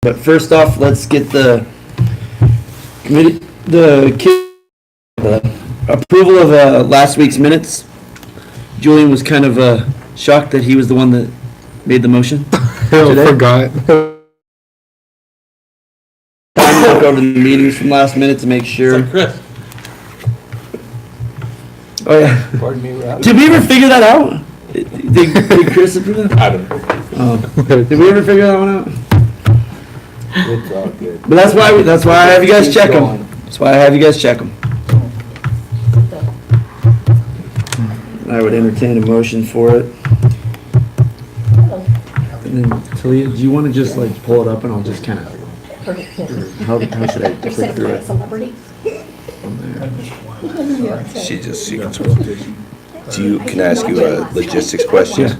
But first off, let's get the committee, the approval of last week's minutes. Julian was kind of shocked that he was the one that made the motion. I forgot. Look over the meetings from last minute to make sure. Chris. Oh yeah. Pardon me, Rob. Did we ever figure that out? Did Chris approve that? I don't know. Oh. Did we ever figure that one out? It's all good. But that's why I have you guys check them. That's why I have you guys check them. I would entertain a motion for it. And then, Talia, do you want to just like pull it up and I'll just kind of, how should I click through it? Celebrity. Can I ask you a logistics question?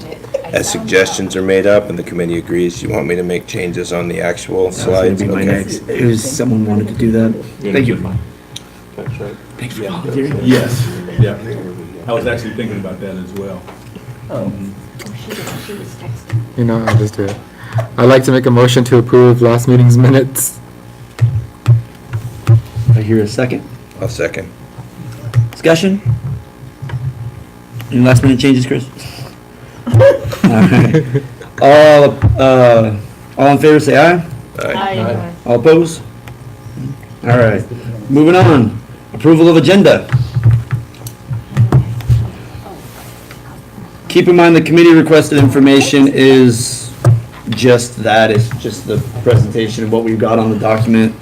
As suggestions are made up and the committee agrees, you want me to make changes on the actual slides? Be my Okay. next. It was someone wanted to do that. Thank you. That's right. Thanks for volunteering. Yes, yeah. I was actually thinking about that as well. She was texting. You know, I'll just do it. I'd like to make a motion to approve last meeting's minutes. I hear a second. I'll second. Discussion? Any last minute changes, Chris? Alright. All in favor, say aye. Aye. All opposed? Alright, moving on. Approval of agenda. Keep in mind the committee requested information is just that, it's just the presentation of what we've got on the document.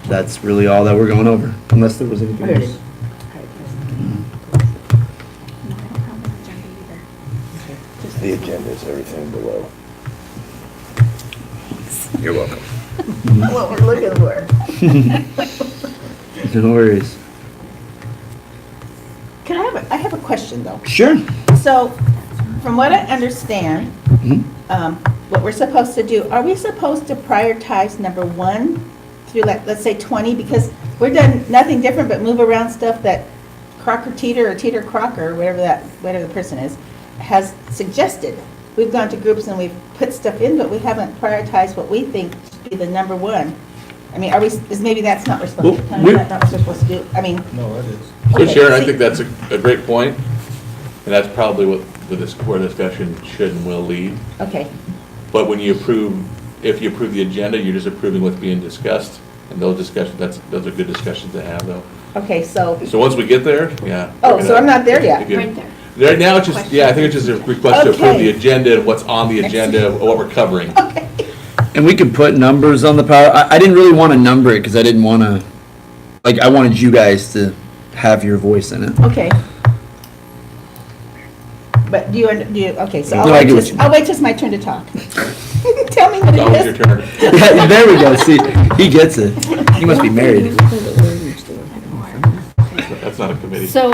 That's really all that we're going over, unless there was anything else. The agenda is everything below. You're welcome. What we're looking for. No worries. Can I have a question though. Sure. So, from what I understand, Mhm. what we're supposed to do, are we supposed to prioritize number 1 through like, let's say 20? Because we're done nothing different but move around stuff that Crocker Teeter or Teeter Crocker, whatever the person is, has suggested. We've gone to groups and we've put stuff in, but we haven't prioritized what we think should be the number 1. I mean, maybe that's not what we're supposed to, Well, that's not what we're supposed to do. I mean, No, it is. okay, So Sharon, I see- think that's a great point, and that's probably where discussion should and will lead. Okay, But when you if you approve the agenda, you're just approving what's being discussed, and those discussions, those are good discussions to have, though. okay, so, So once we get there, yeah. Oh, so I'm not there yet. If you- Right there. Right now, it's just, yeah, I think it's just a request to approve Okay. the agenda and what's on the agenda, what we're covering. okay. And we could put numbers on the power, I didn't really want to number it, because I didn't want to, like, I wanted you guys to have your voice in it. Okay. But do you, okay, so No, I get what you mean. I'll wait till it's my turn to talk. Tell me what It's always it your is. turn. Yeah, there we go, see, he gets it. He must be married. That's not a committee. So,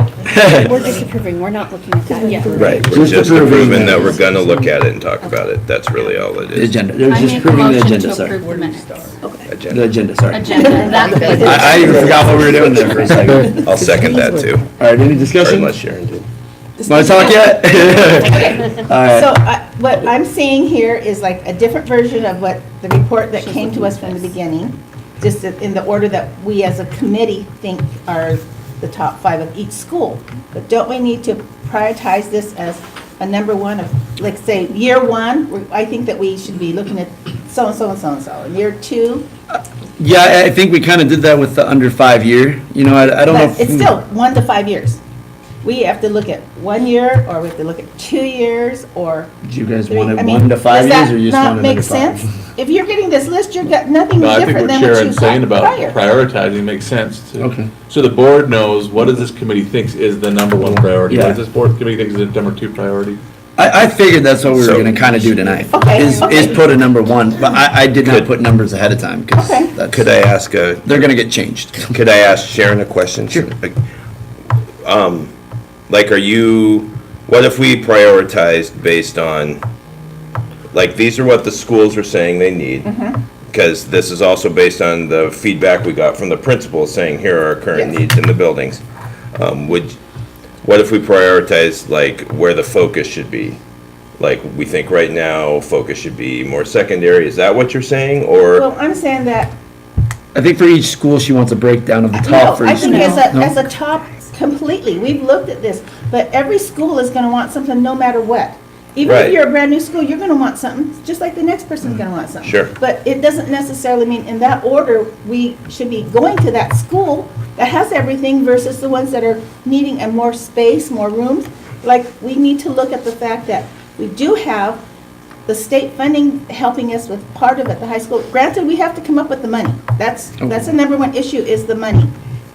we're just approving, we're not looking at that yet. Right, we're Just just approving approving that the- we're gonna look at it and talk about it. That's really all it The is. agenda, they're I just make a approving the motion agenda, to sorry. approve the minutes. The Agenda. agenda, sorry. Agenda, that's good. I even forgot what we were doing there for a second. I'll second that too. All right, any Or discussion? unless Sharon did. Want to talk yet? All So right, what I'm seeing here is like a different version of what the report that came to us from the beginning, just in the order that we as a committee think are the top 5 of each school. But don't we need to prioritize this as a number 1 of, like, say, year 1, I think that we should be looking at so-and-so and so-and-so. And year 2, yeah, I think we kind of did that with the under 5 year, you know, I don't know. but it's still 1 to 5 years. We have to look at 1 year, or we have to look at 2 years, or Do you guys 3. want it I mean, 1 to 5 years, or you just want it under Does 5? that not make sense? If you're getting this list, you've got nothing No, I think different what than what Sharon's you've saying got about prior. prioritizing makes sense too. Okay. So the board knows, what does this committee thinks is the number 1 priority? What Yeah. does this board committee thinks is the number 2 priority? I figured that's what we were So- gonna kind of do tonight. Okay, Is okay. put a number 1, but I did not put numbers ahead of time, because Okay. that's, Could I ask they're gonna get changed. could I ask Sharon a question? Sure. Like, what if we prioritized based on, like, these are what the schools are saying they need? Because this is also based on the feedback we got from the principals saying, here are our current Yes. needs in the buildings. What if we prioritize, like, where the focus should be? Like, we think right now, focus should be more secondary, is that what you're saying, or? Well, I'm saying that, I think for each school, she wants a breakdown of the no, top for I each think school. No? as a top completely, we've looked at this, but every school is gonna want something no matter what. Even if Right. you're a brand new school, you're gonna want something, just like the next person's gonna want something. Sure. But it doesn't necessarily mean in that order, we should be going to that school that has everything versus the ones that are needing a more space, more rooms. Like, we need to look at the fact that we do have the state funding helping us with part of it, the high school. Granted, we have to come up with the money. That's the number one issue, is the money.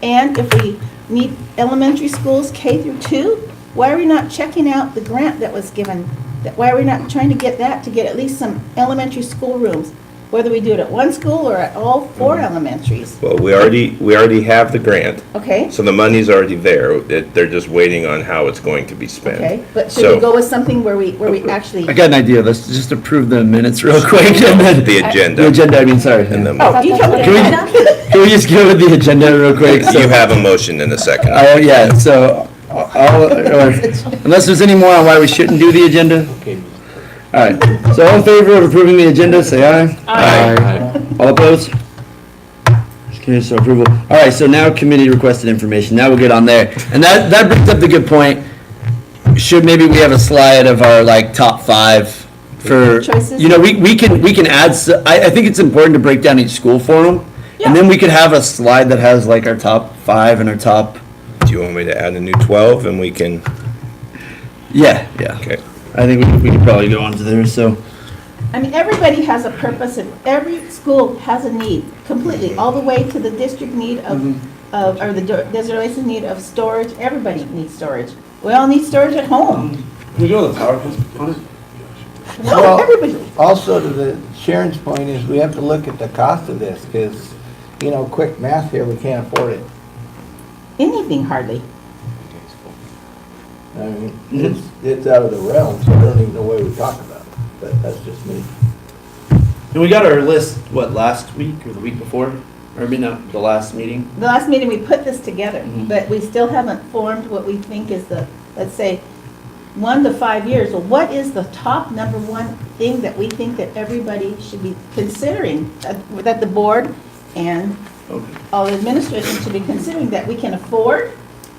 And if we need elementary schools, K through 2, why are we not checking out the grant that was given? Why are we not trying to get that, to get at least some elementary school rooms? Whether we do it at one school or at all 4 elementaries, Well, we already have the grant, okay? so the money's already there. They're just waiting on how it's going to be spent. Okay, but should So- we go with something where we actually? I got an idea. Let's just approve the minutes real quick and then. The agenda. The agenda, I mean, sorry. And then Oh, you told me. Can we just go with the agenda real quick? So- you have a motion in a second. Oh, yeah, so, unless there's any more on why we shouldn't do the agenda? Okay. All right, so all in favor of approving the agenda, say aye. Aye. All opposed? Okay, so approval. All right, so now committee requested information, now we'll get on there. And that brings up the good point. Should maybe we have a slide of our like top 5 for, Choices? you know, we can add, I think it's important to break down each school for them. Yeah. And then we could have a slide that has like our top 5 and our top, Do you want me to add a new 12 and we can, yeah. okay. I think we could probably go on to there, so. I mean, everybody has a purpose, and every school has a need, completely, all the way to the district need of or the Desert Oasis need of storage. Everybody needs storage. We all need storage at home. Can we go to the PowerPoint on it? No, Well- everybody. Also, to the Sharon's point is, we have to look at the cost of this, because, you know, quick math here, we can't afford it. Anything hardly. I mean, it's out of the realm, so I don't even know why we talk about it, but that's just me. And we got our list, what, last week or the week before? Or I mean, not the last meeting? The last meeting, we put this together, Mhm. but we still haven't formed what we think is the, let's say, 1 to 5 years. Well, what is the top number one thing that we think that everybody should be considering, that the board and Okay. all the administration should be considering, that we can afford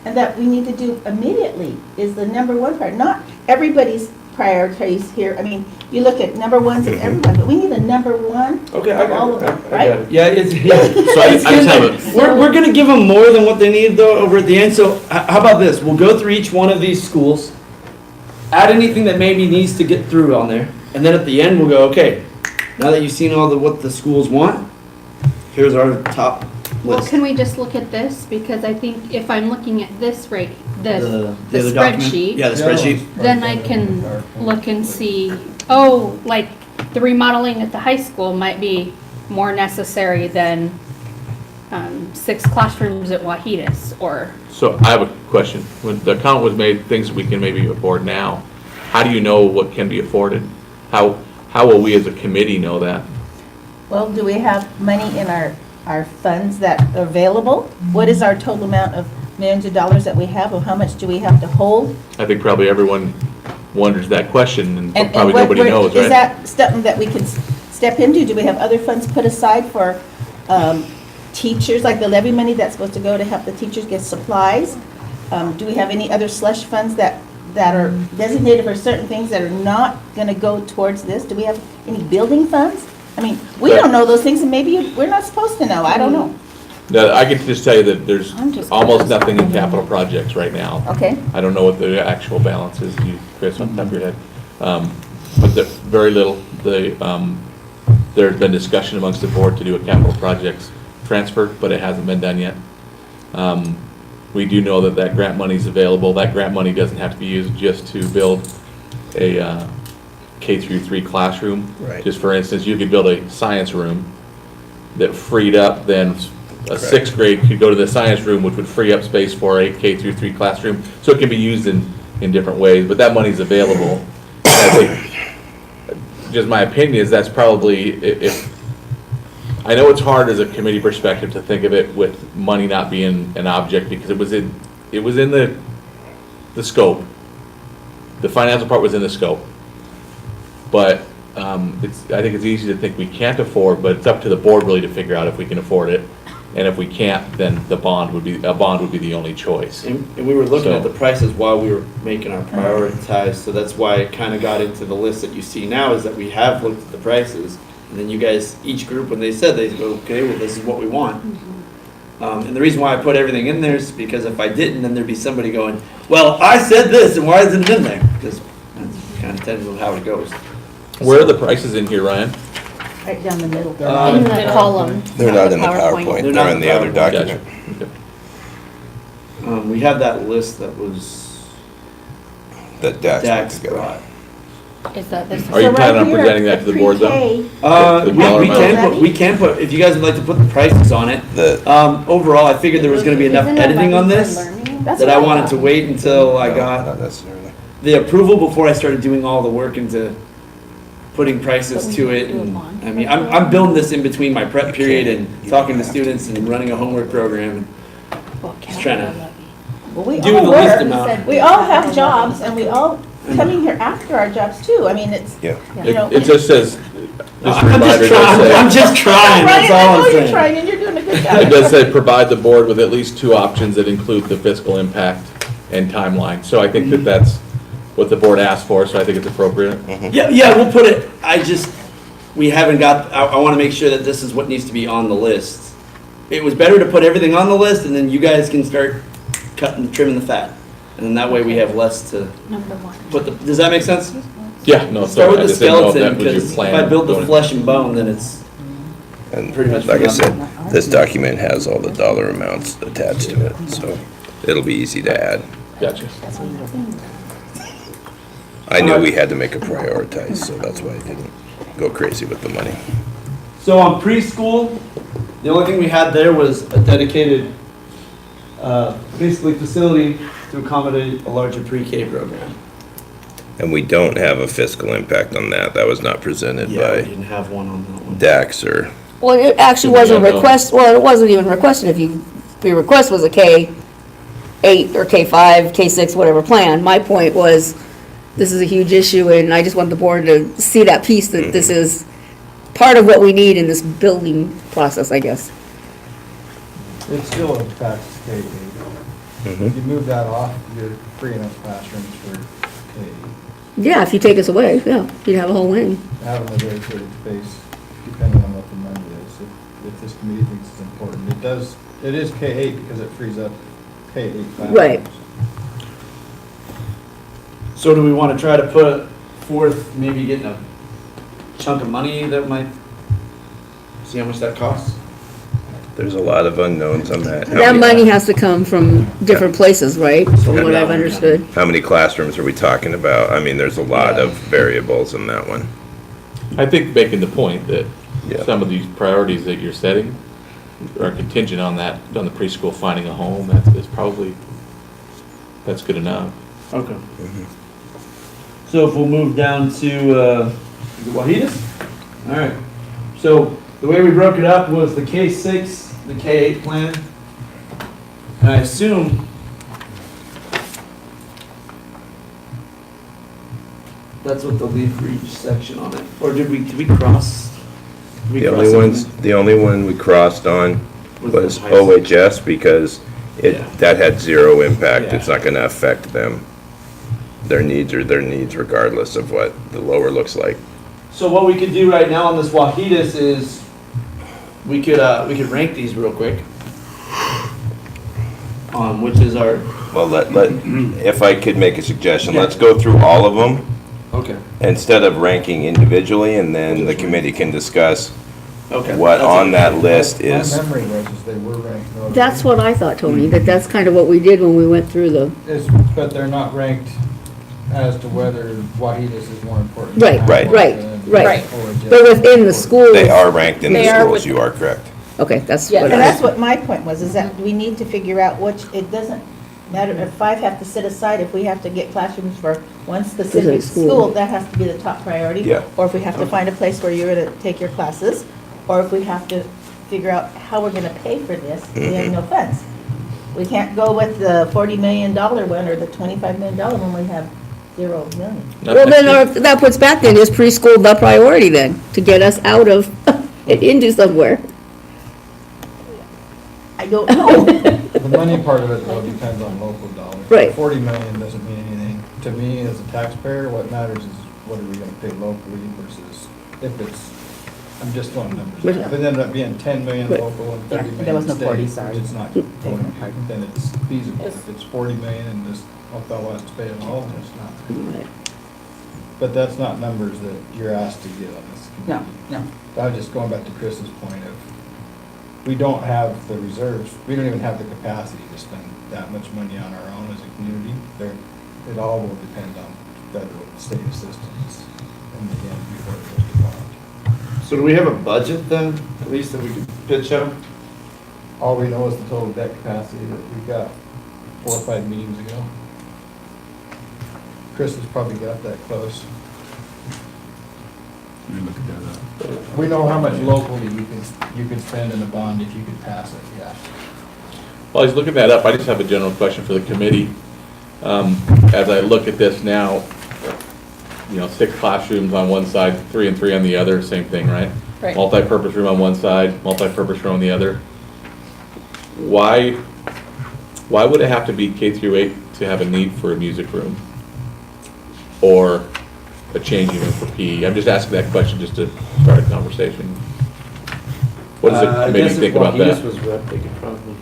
and that we need to do immediately, is the number one part. Not everybody's priorities here. I mean, you look at number ones of everyone, but we need a number one Okay, of all of them, right? Yeah, it's, yeah. So I just have a, We're gonna give them more than what they need though over at the end, so how about this? We'll go through each one of these schools, add anything that maybe needs to get through on there, and then at the end, we'll go, okay, now that you've seen all the, what the schools want, here's our top Well, list. can we just look at this? Because I think if I'm looking at this right, the other document? spreadsheet, Yeah, the spreadsheet. then I can look and see, oh, like the remodeling at the high school might be more necessary than 6 classrooms at Wahidas, or, so I have a question. When the count was made, things we can maybe afford now, how do you know what can be afforded? How will we as a committee know that? Well, do we have money in our funds that are available? What is our total amount of millions of dollars that we have, or how much do we have to hold? I think probably everyone wonders that question, and And probably what- nobody where- knows, Is right? that something that we can step into? Do we have other funds put aside for teachers, like the levy money that's supposed to go to help the teachers get supplies? Do we have any other slush funds that are designated for certain things that are not gonna go towards this? Do we have any building funds? I mean, we don't know those things, and maybe we're not supposed to know, I don't know. No, I can just tell you that there's I'm just- almost nothing in capital projects right now. Okay, I don't know what the actual balance is, you, Chris, on the top of your head. But very little. There's been discussion amongst the board to do a capital projects transfer, but it hasn't been done yet. We do know that that grant money is available. That grant money doesn't have to be used just to build a K through 3 classroom. Right. Just for instance, you could build a science room that freed up, then a Correct. 6th grade could go to the science room, which would free up space for a K through 3 classroom. So it can be used in different ways, but that money's available. And I think, just my opinion is that's probably, if, I know it's hard as a committee perspective to think of it with money not being an object, because it was in the scope. The financial part was in the scope. But I think it's easy to think we can't afford, but it's up to the board really to figure out if we can afford it. And if we can't, then a bond would be the only choice. And we were looking at So- the prices while we were making our prioritize, so that's why it kind of got into the list that you see now, is that we have looked at the prices. And then you guys, each group, when they said, they go, okay, well, this is what we want. And the reason why I put everything in there is because if I didn't, then there'd be somebody going, well, I said this, and why isn't it in there? Because that's kind of tends with how it goes. Where are the prices in here, Ryan? Right down the middle. In the column. They're not in the PowerPoint, They're not they're in the other PowerPoint. document. Gotcha. Okay. We have that list that was That Dax Dax put together. brought. Is that this? Are you So planning right on here, presenting that to the board, though? pre-K, The dollar amount? We can put, if you guys would like to put the prices on it. The, Overall, I figured there was gonna be enough Isn't it editing on learning this, for learning? That's that I what wanted to thought. wait until I no, got not necessarily. the approval before I started doing all the work into putting prices But we to need it. to do a And, bond I mean, for I'm building this in between my prep period and You talking don't to have to. students and running a homework program. And Well, Just trying to capital levy. Well, we doing the all least work. amount. We all have jobs, and we all coming here after our jobs too. I mean, it's, Yeah. you know. It just says, just a I'm reminder, just trying, I'm it just trying, that's Ryan, I all know I'm you're saying. trying, and you're doing a good it job. does say provide the board with at least two options that include the fiscal impact and timeline. So I think that that's what the board asked for, so I think it's appropriate. Yeah, we'll put it, we haven't got, I wanna make sure that this is what needs to be on the list. It was better to put everything on the list, and then you guys can start cutting, trimming the fat. And then that way we have less to Number one. put the, does that make sense? Yeah, no, Start so with I the just didn't know if skeleton, that was your because if plan. I build the going- flesh and bone, then it's, And Pretty much like I for said, this document has all the dollar amounts attached to it, so it'll be easy to add. Gotcha. I knew we had to make a prioritize, so that's why I didn't go crazy with the money. so on preschool, the only thing we had there was a dedicated, basically facility to accommodate a larger pre-K program. And we don't have a fiscal impact on that. That was not presented Yeah, we by didn't have one on that one. Dax or, Well, it actually Yeah, wasn't no. well, it wasn't even requested if your request was a K-8 or K-5, K-6, whatever plan. My point was, this is a huge issue, and I just want the board to see that piece, that this is part of what we need in this building process, I guess. It still impacts K-8. If you move that off, you're freeing up classrooms for K-8. Yeah, if you take us away, yeah, you'd have a whole wing. Having a dedicated space, depending on what the money is, if this committee thinks it's important. It is K-8 because it frees up K-8 classrooms. Right. So do we want to try to put forth, maybe getting a chunk of money that might, see how much that costs? there's a lot of unknowns on that. How That many- money has to come from different places, right, from what I've understood. How many classrooms are we talking about? I mean, there's a lot of variables in that one. I think making the point that Yeah. some of these priorities that you're setting are contingent on that, on the preschool finding a home, that's probably, that's good enough. Okay. So if we'll move down to, is it Wahidas? All right. So the way we broke it up was the K-6, the K-8 plan. And I assume that's what they'll leave for each section on it. Or did we cross? Did we The cross only ones, something? the only one we crossed on was the high school. OHS because Yeah. that had zero impact. Yeah. It's not gonna affect them. Their needs are their needs regardless of what the lower looks like. So what we could do right now on this Wahidas is, we could rank these real quick. Which is our, Well, if I could make a suggestion, Yeah. let's go through all of them okay, instead of ranking individually, and then the committee can discuss okay. what That's on it. that list My is. memory was they were ranked. no, That's what I thought, Tony, that's kind of what we did when we went through the, But they're not ranked as to whether Wahidas is more important. Right, than right, than right. OHS. but within the schools. They are ranked in the They are schools, with- you are correct. Okay, that's Yeah, what And I, that's what my point was, is that we need to figure out which, it doesn't matter if 5 have to sit aside, if we have to get classrooms for one specific school. school, that has to be the top priority. Yeah. Or if we have to find a place where you're gonna take your classes, or if we have to figure out how we're gonna pay for this, we have no funds. We can't go with the $40 million one or the $25 million one, we have 0 million. Not Well, next then, year. or if that puts back then, is preschool the priority then, to get us out of, and into somewhere? I don't know. The money part of it though depends on local dollars. Right. 40 million doesn't mean anything. To me, as a taxpayer, what matters is what are we gonna pay locally versus if it's, I'm just throwing numbers. Right. If it ended up being 10 million Right. local and 30 Yeah, million there was no state, 40, sorry. which it's not going to be, then it's feasible. If it's 40 million and this Othello has to pay it all, then it's not. But that's not numbers that you're asked to get on this No, committee. no. I was just going back to Chris's point of, we don't have the reserves, we don't even have the capacity to spend that much money on our own as a community. It all will depend on federal, state assistance in the end before it goes to bond. So do we have a budget then, at least that we could pitch out? All we know is the total debt capacity that we got 4 or 5 meetings ago. Chris has probably got that close. Let me look at that up. We know how much locally you can spend in a bond if you could pass it, yeah. While he's looking that up, I just have a general question for the committee. As I look at this now, 6 classrooms on one side, 3 and 3 on the other, same thing, right? Right. Multi-purpose room on one side, multi-purpose room on the other. Why would it have to be K through 8 to have a need for a music room? Or a changing room for PE? I'm just asking that question just to start a conversation. What does the committee think about that? was rep, they could probably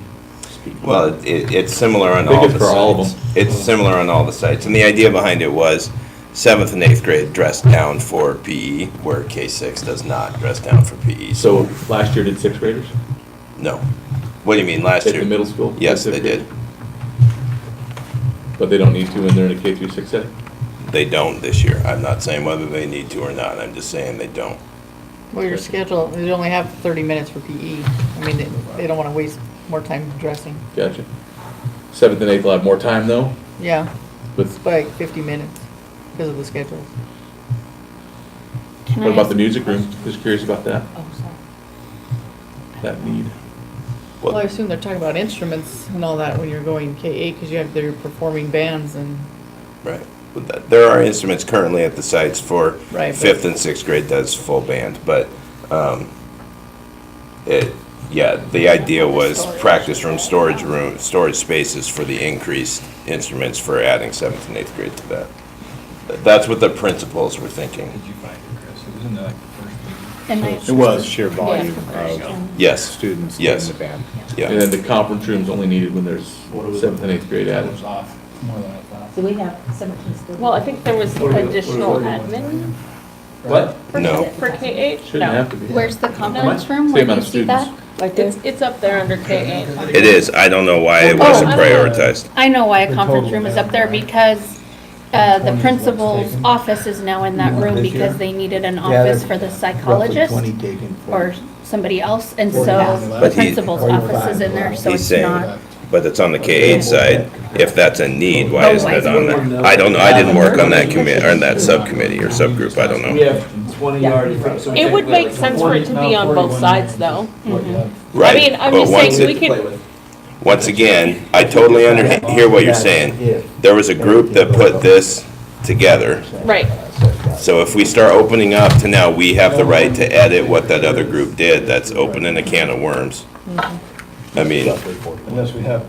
speak. Well, it's similar on I think all it's the for all of sites. It's similar on all the sites, and the idea behind it was 7th and 8th grade dress down for PE, where K6 does not dress down for PE. So last year did 6th graders No. What do you mean, last at year? the middle school? Yes, Did they 6th did. grade? But they don't need to when they're in a K through 6 setting? They don't this year. I'm not saying whether they need to or not, I'm just saying they don't. Well, your schedule, you only have 30 minutes for PE. I mean, they don't want to waste more time dressing. Gotcha. 7th and 8th will have more time though, Yeah, with, it's like 50 minutes because of the schedule. Can what I about ask the a music room? question? Just curious about that, Oh, sorry. that need. Well, I assume they're talking about instruments and all that when you're going K-8 because you have their performing bands and, Right. There are instruments currently at the sites for Right, but- 5th and 6th grade does full band, but the idea was practice room, storage spaces for the increased instruments for adding 7th and 8th grade to that. That's what the principals were thinking. Did you find it, Chris? It was in the first meeting. And I- It was sheer volume Yeah. of Yes, students in Yes. the band. And yeah. then the conference room's only needed when there's 7th and 8th grade It added. was off more than I thought. So we have 17 students. Well, I think there was additional admin What? No. for K-8. Shouldn't have to be. Where's the conference room? Same Where do amount you of see that? students. Like this? It's up there under K-8. It is. I don't know why it wasn't Oh. prioritized. I know why a The conference total room is man up there hours. because the 20 is what's principal's taken. office is now in that You want room this because year? they needed an Yeah, office there's for the Roughly psychologist 20 taken for. or somebody else, and so 40. the But he- principal's office is in there, so He's it's saying, not. but it's on the K8 side. If that's a need, why Oh, isn't why it is it on there? I don't know. I didn't work on that committee, or that subcommittee or subgroup. I don't We know. have 20 already. So we It take would like make sense for it to be on both sides, though. What you have. Right. I mean, I'm but just once saying, we it- play could, with. Once again, I totally hear what you're saying. There was a group that put this together. right. So if we start opening up to now, we have the right to edit what that other group did, that's opening a can of worms. I mean, Unless we have,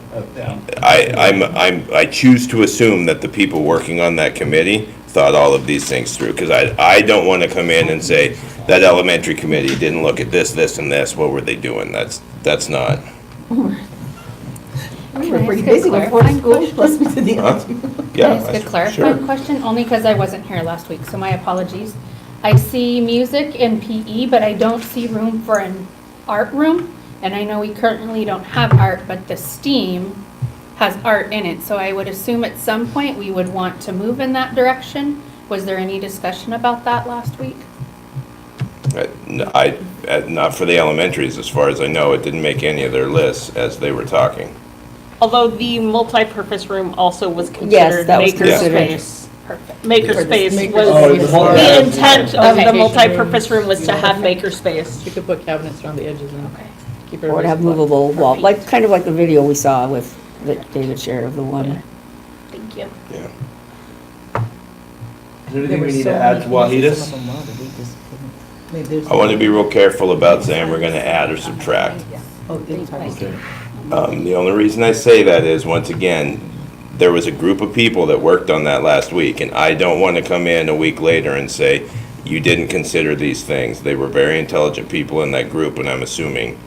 I choose to assume that the people working on that committee thought all of these things through, because I don't want to come in and say, that elementary committee didn't look at this, this, and this, what were they doing? That's not. We were Can I pretty ask a busy with 4 clarifying schools plus we did the Huh? other two. Can Yeah, I ask a clarifying question? Only because I wasn't here last week, so my apologies. I see music and PE, but I don't see room for an art room. And I know we currently don't have art, but the STEAM has art in it. So I would assume at some point we would want to move in that direction. Was there any discussion about that last week? Not for the elementaries, as far as I know. It didn't make any of their lists as they were talking. Although the multi-purpose room also was Yes, considered that was considered. makerspace. Perfect. Makerspace Makerspace. was, Oh, the whole- the intent of the Okay. multi-purpose room was to have makerspace. You could put cabinets around the edges and Okay. keep Or to everybody. have movable wall, like, kind of like the video we saw with, that David shared of the one. Thank you. Yeah. Is there anything we need to add to Wahidas? I want to be real careful about saying we're gonna add or subtract. Okay. The only reason I say that is, once again, there was a group of people that worked on that last week, and I don't want to come in a week later and say, you didn't consider these things. They were very intelligent people in that group, and I'm assuming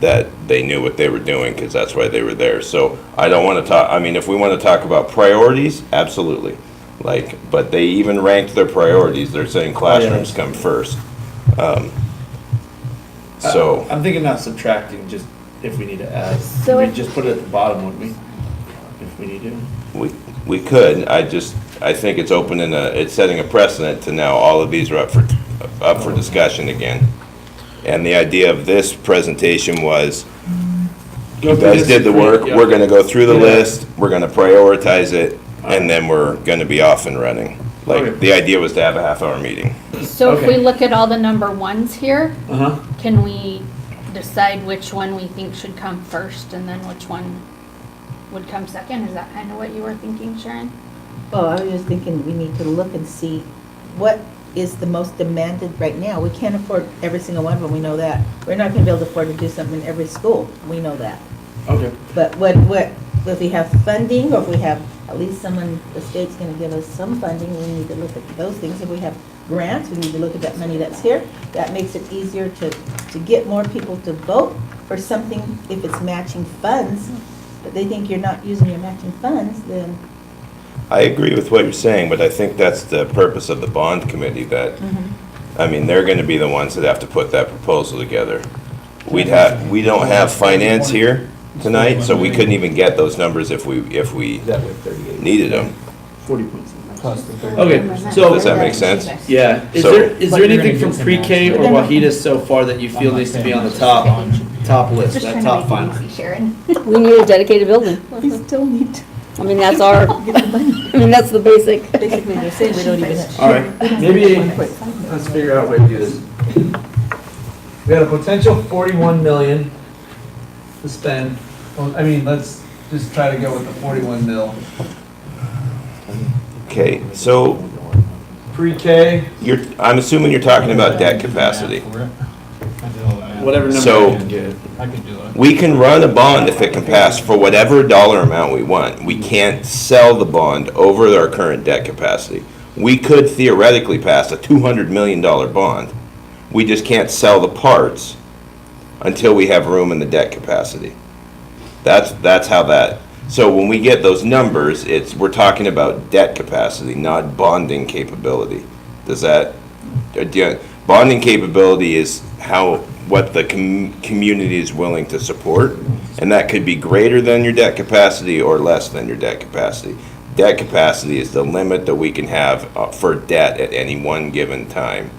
that they knew what they were doing, because that's why they were there. So I don't want to talk, I mean, if we want to talk about priorities, absolutely. Like, but they even ranked their priorities. They're saying classrooms come first. So. I'm thinking not subtracting, just if we need to add. So We if- just put it at the bottom, wouldn't we? If we need to. We could, I think it's opening it's setting a precedent to now all of these are up for discussion again. And the idea of this presentation was, you guys did the work, we're gonna go through the list, we're gonna prioritize it, and then we're gonna be off and running. Okay. Like, the idea was to have a half-hour meeting. So if we Okay. look at all the number ones here, Uh-huh. can we decide which one we think should come first and then which one would come second? Is that kind of what you were thinking, Sharon? Well, I was just thinking we need to look and see what is the most demanded right now. We can't afford every single one of them, we know that. We're not gonna be able to afford to do something in every school, we know that. Okay. But if we have funding, or if we have, at least someone, the state's gonna give us some funding, we need to look at those things. If we have grants, we need to look at that money that's here. That makes it easier to get more people to vote for something if it's matching funds. But they think you're not using your matching funds, then, I agree with what you're saying, but I think that's the purpose of the bond committee, that, I mean, they're gonna be the ones that have to put that proposal together. We don't have finance here tonight, so we couldn't even get those numbers if we needed them. 40 points. Plus the 30. Okay, so. Does that make sense? Yeah, is So- there anything from pre-K or Wahidas so far that you feel needs to be on the top list, Just that trying top to final? make it easy, Sharon. We need a dedicated building. we still need to I mean, that's our, I mean, that's the basic. basically, they're saying we don't even. All right, maybe, let's figure out a way to do this. We got a potential 41 million to spend. Well, I mean, let's just try to go with the 41 mil. Okay, so Pre-K, I'm assuming you're talking about debt capacity. whatever number So- I can get. I could do it. We can run a bond if it can pass for whatever dollar amount we want. We can't sell the bond over our current debt capacity. We could theoretically pass a $200 million bond. We just can't sell the parts until we have room in the debt capacity. That's how that, so when we get those numbers, we're talking about debt capacity, not bonding capability. Does that, bonding capability is what the community is willing to support, and that could be greater than your debt capacity or less than your debt capacity. Debt capacity is the limit that we can have for debt at any one given time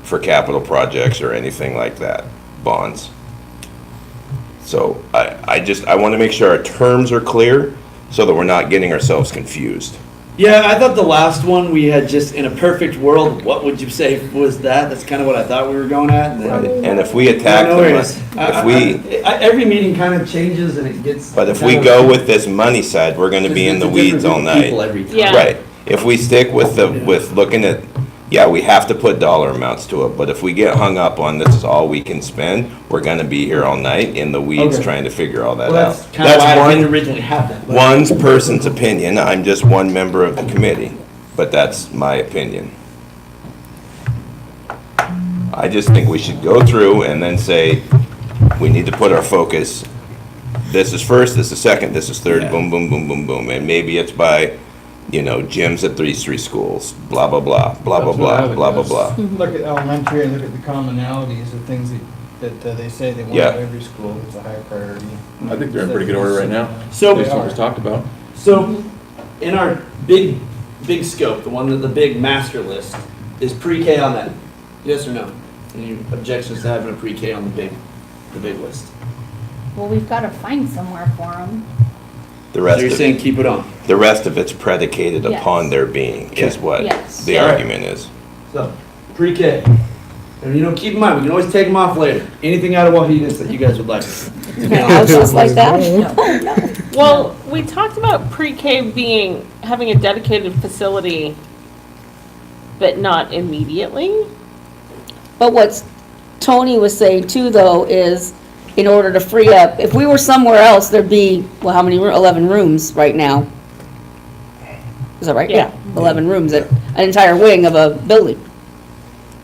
for capital projects or anything like that, bonds. So I want to make sure our terms are clear so that we're not getting ourselves confused. Yeah, I thought the last one we had just, in a perfect world, what would you say was that? That's kind of what I thought we were going at. And then, And if we attack No them, worries. Every meeting kind of changes and it gets. but if we go with this money side, we're going to be in the weeds all night. Yeah. Right. If we stick with looking at, yeah, we have to put dollar amounts to it, but if we get hung up on this is all we can spend, we're gonna be here all night in the weeds Okay. trying to figure all that Well, out. that's kind of why I That's didn't originally have that. but- one person's opinion, I'm just one member of the committee, but that's my opinion. I just think we should go through and then say, we need to put our focus, this is first, this is second, this is third, Yeah. boom, boom, boom, boom, boom, and maybe it's by, gyms at these three schools, blah, blah, blah, blah, blah, That's what I blah, would blah, blah, do, blah. is Look at elementary and look at the commonalities of things that they say they want Yeah. at every school. It's a high priority. I think they're in pretty good order right now, So, based on what was talked about. so in our big scope, the big master list, is pre-K on that? Yes or no? Any objections to having a pre-K on the big list? Well, we've got to find somewhere for them. The So rest you're of saying keep it on? the rest of it's predicated Yes. upon their being, is Okay. what Yes. the Yeah. argument is. So, pre-K. And keep in mind, we can always take them off later. Anything out of Wahidas that you guys would like. Houses like that? Well, we talked about pre-K having a dedicated facility but not immediately. But what Tony was saying too, though, is in order to free up, if we were somewhere else, there'd be, well, how many, 11 rooms right now? Is that right? Yeah. 11 rooms, an entire wing of a building.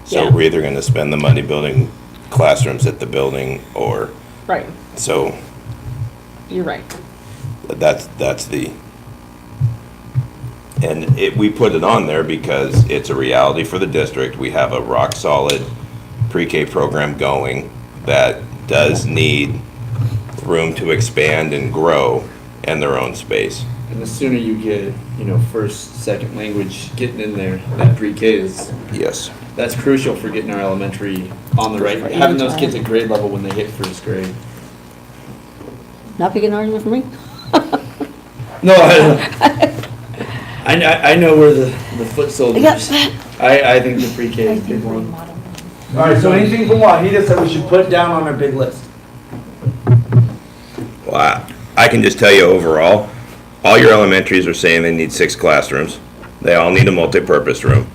So Yeah. we're either gonna spend the money building classrooms at the building, or, Right, so you're right. that's the, and we put it on there because it's a reality for the district. We have a rock-solid pre-K program going that does need room to expand and grow and their own space. And the sooner you get, first, second language getting in there, that pre-K is, Yes. that's crucial for getting our elementary on the right, For having those any kids at grade level when they hit first grade. Not picking an argument for me? No, I know where the foot soldiers. I think the pre-K is a big one. All right, so anything from Wahidas that we should put down on our big list? Well, I can just tell you overall, all your elementaries are saying they need 6 classrooms. They all need a multipurpose room.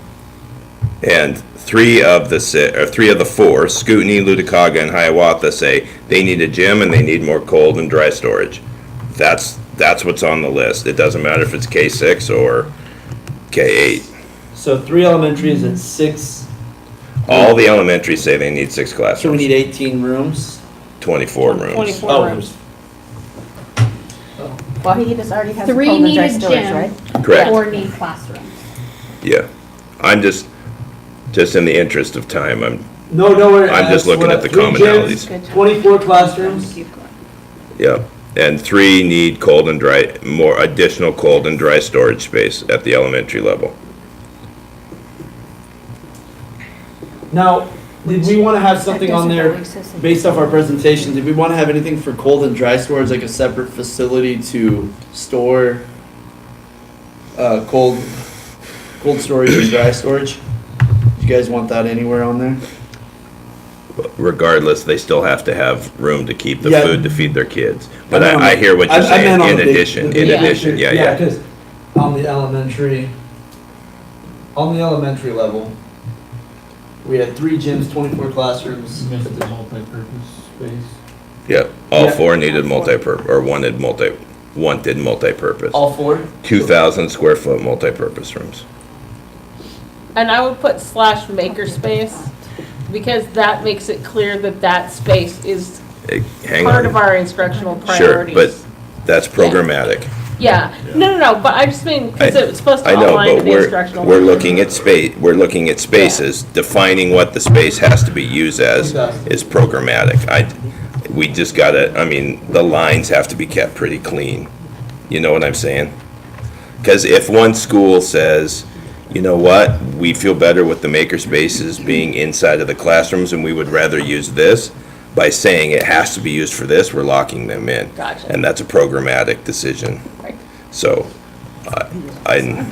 And 3 of the 4, Scootney, Luticaga, and Hiawatha, say they need a gym and they need more cold and dry storage. That's what's on the list. It doesn't matter if it's K6 or K8. So 3 elementaries at 6, All the elementaries say they need 6 so we classrooms, need 18 rooms. 24 rooms. 24 Oh, rooms. Wahidas already has a 3 cold and need dry a storage, gym. right? Correct. 4 need classrooms. Yeah. I'm just in the interest of time, I'm No, worry. I'm just looking at the 3 commonalities. gyms, 24 classrooms. yeah. And 3 need cold and dry, more additional cold and dry storage space at the elementary level. Now, did we want to have something on there based off our presentation? Did we want to have anything for cold and dry storage, like a separate facility to store cold storage and dry storage? Do you guys want that anywhere on there? Regardless, they still have to have room to keep the Yeah. food to feed their kids. But I meant on I the- hear what you're I saying, meant on in the big- addition, the in big addition, picture. yeah. Because on the elementary level, we had 3 gyms, 24 classrooms. Missed the multi-purpose space. Yeah, all Yeah. 4 needed wanted multi-purpose. All 4? 2,000 square foot multi-purpose rooms. And I would put / makerspace, because that makes it clear that that space is Hang part of on, our instructional sure, priorities. but that's programmatic. Yeah, no, but I just mean, because it's supposed to I know, align but with the instructional. we're looking at spaces, defining what the space has to be used as is programmatic. We just gotta, the lines have to be kept pretty clean. You know what I'm saying? Because if one school says, you know what, we feel better with the maker spaces being inside of the classrooms and we would rather use this, by saying it has to be used for this, we're locking them in. Gotcha. And that's a programmatic decision. Right. So, I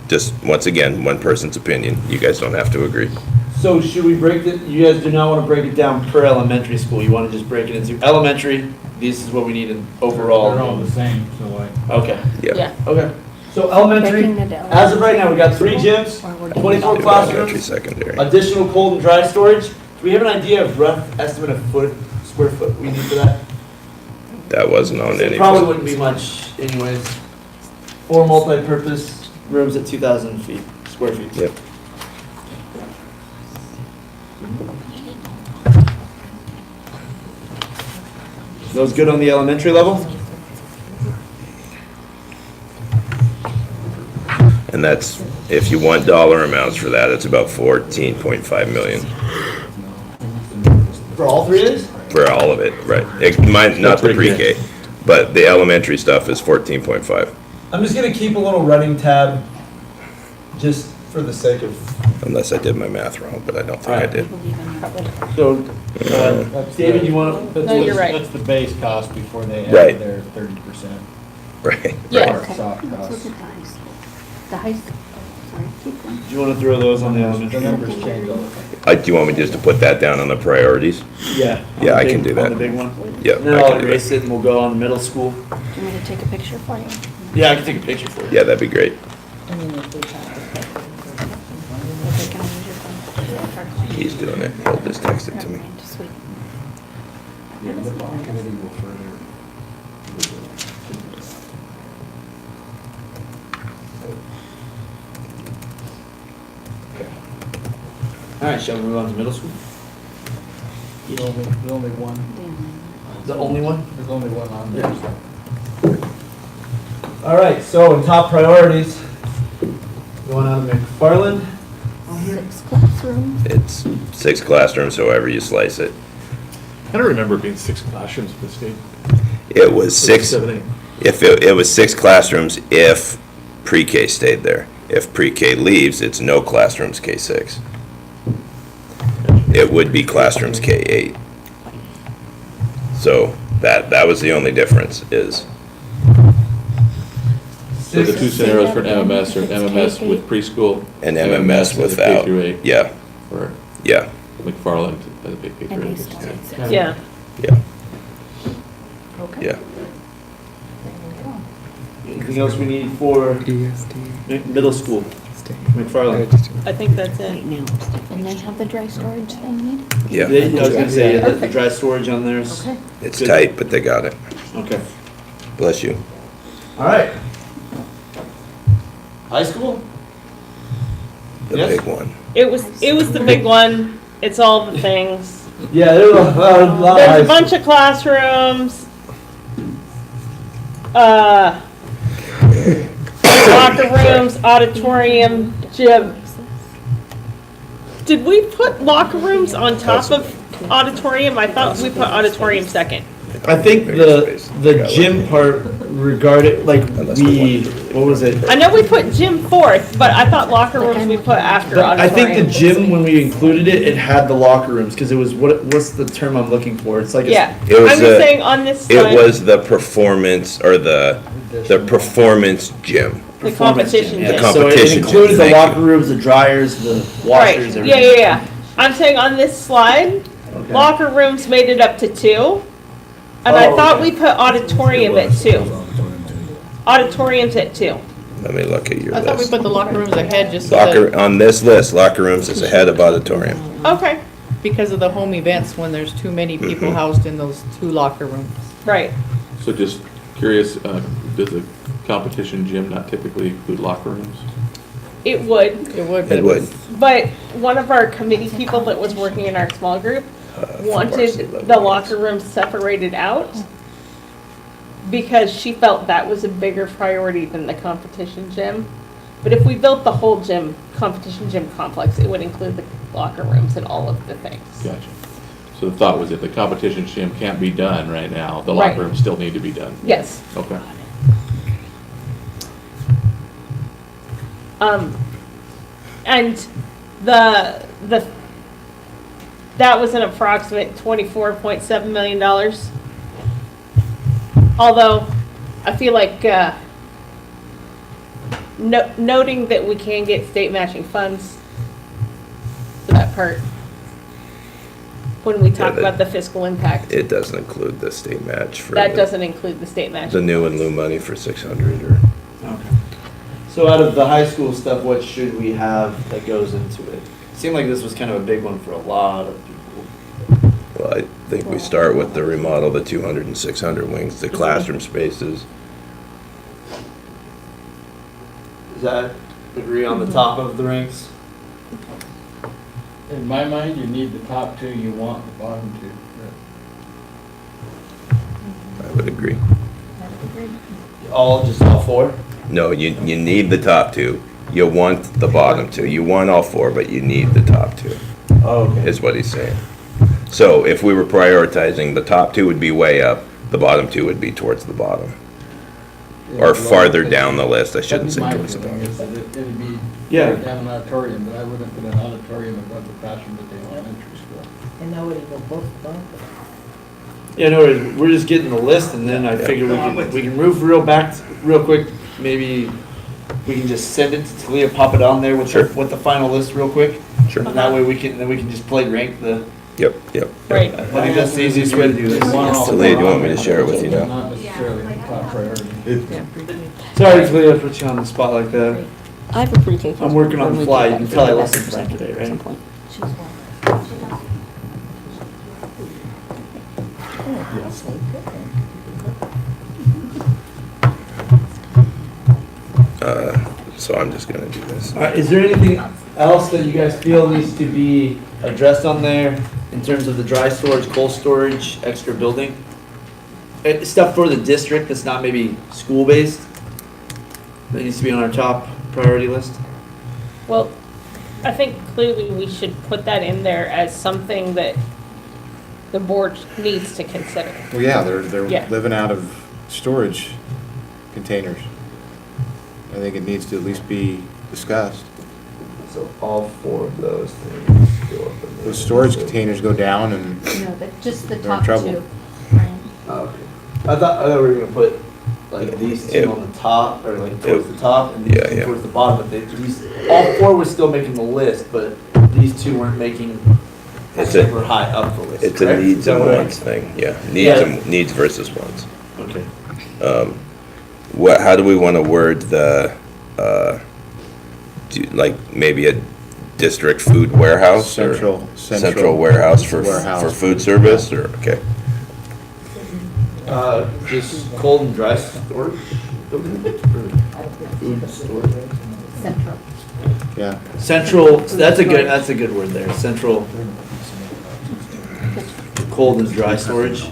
just, once again, one person's opinion. You guys don't have to agree. So should we break it, you guys do not want to break it down per elementary school, you want to just break it into elementary, this is what we need in overall. They're all the same, so like. Okay, Yeah, okay. So elementary, Breaking it down. as of right now, we got 3 gyms, 24 Elementary, classrooms, secondary. additional cold and dry storage. Do we have an idea of rough estimate of square foot we need for that? That wasn't on It any. probably wouldn't be much anyways. 4 multi-purpose rooms at 2,000 square feet. Yep. Those good on the elementary level? And that's, if you want dollar amounts for that, it's about 14.5 million For all 3 of these? for all of it, right? Not the pre-K, but the elementary stuff is 14.5, I'm just gonna keep a little running tab, just for the sake of, unless I did my math wrong, but I don't think I did. so, David, you wanna? No, you're right. That's the base cost before they Right. add their 30%. Right. Yeah. Our soft costs. The high school, sorry, keep going. Do you wanna throw those on the The elementary? numbers change all the time. Do you want me just to put that down on the priorities? Yeah. Yeah, on I the can big- do that. On the big one? Yep, And then I I'll can do erase that. it and we'll go on middle school. Do you want me to take a picture for you? Yeah, I can take a picture for you. Yeah, that'd be great. He's doing it. He'll just text it to me. Yeah, the bond committee will further. All right, shall we move on to middle school? There's only one, The only one? there's only one on there. All right, so in top priorities, going on to McFarland. 6 classrooms. It's 6 classrooms, however you slice it. I don't remember it being 6 classrooms in the state. It was 6, 7, 8. if it was 6 classrooms if pre-K stayed there. If pre-K leaves, it's no classrooms K6. It would be classrooms K8. So that was the only difference is, So the two scenarios for MMS are MMS with preschool. and MMS as a without. K through 8, Yeah, or yeah, McFarland as a K through And 8. they started. Yeah. yeah, Okay. yeah. Anything else we need for middle school? McFarland. I think that's it. Right now, and they have the dry storage they need? Yeah, I was gonna say, the dry storage on there is, Okay. it's Good. tight, but they got it. okay. Bless you. All right. High school? The Yes. big one. It was the big one. It's all the things. Yeah, there's a lot There's a bunch of classrooms. Locker rooms, auditorium, gym. Did we put locker rooms on top of auditorium? I thought we put auditorium second. I think the gym part regarded, like, what was it? I know we put gym fourth, but I thought locker rooms we put after I think the auditorium. gym, when we included it, it had the locker rooms, because it was, what's the term I'm looking for? It's like, Yeah, It was I'm just a- saying on this It slide, was the performance, or the performance gym. the competition yeah. gym. The So it competition included gym, the thank locker rooms, the dryers, the Right, washers, yeah, everything. yeah, yeah. I'm saying on this slide, Okay. locker rooms made it up to 2. And I Oh, thought okay. we put auditorium at 2. Auditorium's at 2. Let me look at your I thought we list. put the locker rooms ahead just so that, Locker, on this list, locker rooms is ahead of auditorium. Okay, because of the home events, when there's too many people housed in those 2 locker rooms. right. So just curious, does the competition gym not typically include locker rooms? It would, It would, but It it would. was, but one of our committee people that was working in our small group varsity wanted level the ones. locker rooms separated out because she felt that was a bigger priority than the competition gym. But if we built the whole gym, competition gym complex, it would include the locker rooms and all of the things. Gotcha. So the thought was if the competition gym can't be done right now, the Right. locker rooms still need to be done. Yes. Okay. And that was an approximate $24.7 million. Although, I feel like, noting that we can get state matching funds for that part. When we talk but about the fiscal impact, It doesn't include the state match for that the doesn't include the state match. new and lieu money for 600 or, Okay. So out of the high school stuff, what should we have that goes into it? Seemed like this was kind of a big one for a lot of people. well, I think we start with the remodel, the 200 and 600 wings, the classroom spaces. Does that agree on the top of the ranks? In my mind, you need the top 2, you want the bottom 2. I would agree. All 4? No, you need the top 2. You want the bottom 2. You want all 4, but you need the top 2, Oh, okay. is what he's saying. So if we were prioritizing, the top 2 would be way up, the bottom 2 would be towards the bottom. Or farther down the list, I shouldn't say towards the bottom. It'd be Yeah. right down an auditorium, but I wouldn't put an auditorium above the classroom at the elementary school. And that would go both above. Yeah, no, we're just getting the list, and then I figure we can move real quick. Maybe we can just send it to Talia, pop it on there with Sure. with the final list real quick. Sure. And that way we can just play rank the. Yep, yep. Right. I think that's the easiest way to do this. Talia, do you want me to share it with you now? Not necessarily the top priority. Sorry, Talia, put you on the spot like that. I have a pre-K. I'm working on the fly. You can tell I listened for today, right? At some point. So I'm just gonna do this. All right, is there anything else that you guys feel needs to be addressed on there in terms of the dry storage, cold storage, extra building? Stuff for the district that's not maybe school-based, that needs to be on our top priority list? Well, I think clearly we should put that in there as something that the board needs to consider. Well, yeah, they're Yeah. living out of storage containers. I think it needs to at least be discussed. So all four of those things go up in there. Those storage containers go down and No, just the They're in top trouble. two. Ryan. Oh, okay. I thought we were gonna put like these two on the top, or like towards the top, and these Yeah, two yeah. towards the bottom, but all four were still making the list, but these two weren't making It's super a, high up the list, it's a correct? needs Is that and what I- wants thing, yeah. Yeah. Needs versus wants. Okay. How do we wanna word the, like, maybe a district food warehouse? or Central warehouse for food service, or, okay. Just cold and dry storage? Food storage? Central. yeah. Central, that's a good word there, central cold and dry storage.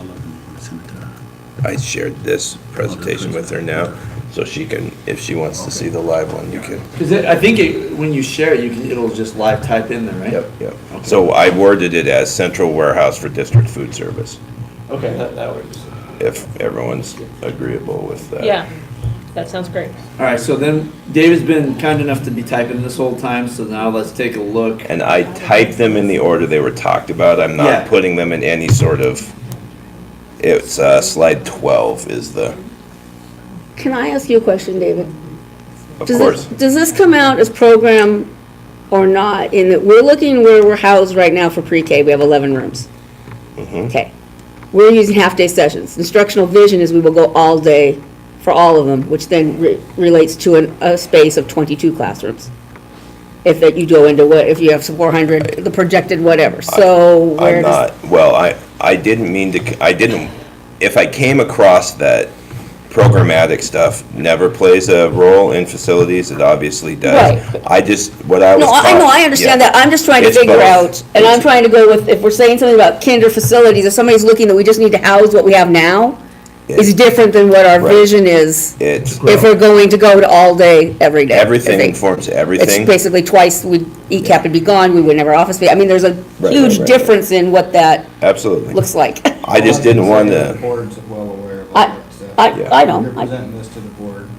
I shared this presentation with her now, so she can, if she wants to see the live one, you can. Cause I think when you share it, it'll just live type in there, right? Yep. So I worded it as central warehouse for district food service, Okay, that works. if everyone's agreeable with that. Yeah, that sounds great. All right, so then David's been kind enough to be typing this whole time, so now let's take a look. And I typed them in the order they were talked about. I'm Yeah. not putting them in any sort of, it's, slide 12 is the, Can I ask you a question, David? of course. Does this come out as program or not, in that we're looking where we're housed right now for pre-K, we have 11 rooms. Mhm. Okay. We're using half-day sessions. Instructional vision is we will go all day for all of them, which then relates to a space of 22 classrooms. If that you go into if you have 400, the projected whatever, so where I'm does? not, well, I didn't mean to, if I came across that programmatic stuff never plays a role in facilities, it obviously does. Right. I just, what I was. No, I know, I understand yeah. that, I'm just trying to It's figure both. out, and I'm It's- trying to go with, if we're saying something about kinder facilities, if somebody's looking that we just need to house what we have now, is different than what our Right. vision is, It's, if we're going to go to all day, every day. everything I think. informs It's everything. basically twice, ECAP would be gone, we would never office space, I mean, there's a Right, huge right. difference in what that Absolutely. looks like. I just didn't want The to, board's well aware of I- all that stuff. I know, You're I presenting this to the board,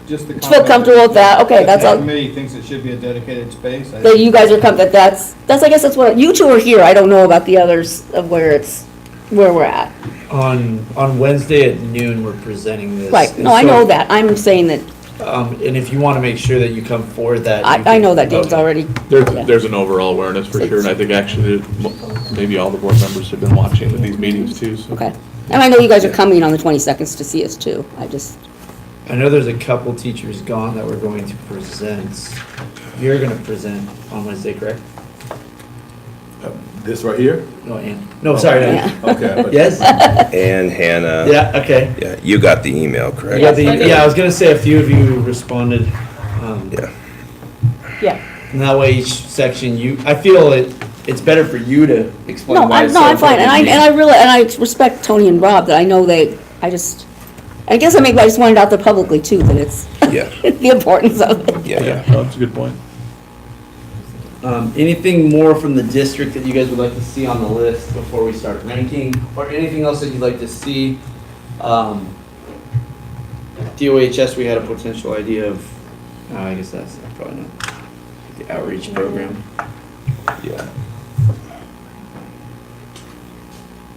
just the. feel comment comfortable with that, okay, if that's the all, committee thinks it should be a dedicated space. I that think you guys are that's, I guess that's what, you two are here, I don't know about the others of where we're at. On Wednesday at noon, we're presenting this. Right, And no, I so, know that, I'm saying that, And if you wanna make sure that you come forward that. you I can- know that Dave's Okay. already, There's an overall awareness for sure, and I think actually, maybe all the board members have been watching these meetings too, so. okay. And I know you guys are coming on the 22nd to see us too, I know there's a couple teachers gone that we're going to present. You're gonna present on Wednesday, correct? This right here? No, Ann. No, sorry, Yeah. Ann. Okay. but- Yes? and Hannah. Yeah, okay. Yeah, you got the email, You correct? got the- Yes, I did. Yeah, I was gonna say a few of you responded. Yeah. Yeah. And that way each section, I feel it's better for you to explain no, why I'm, it's no, so I'm fine, and important. I respect Tony and Rob, that I know I guess I just wanted it out there publicly too, that it's Yeah, the importance of it. yeah. No, that's a good point. Anything more from the district that you guys would like to see on the list before we start ranking, or anything else that you'd like to see? DOHS, we had a potential idea of, I guess that's probably not, the outreach program. Yeah.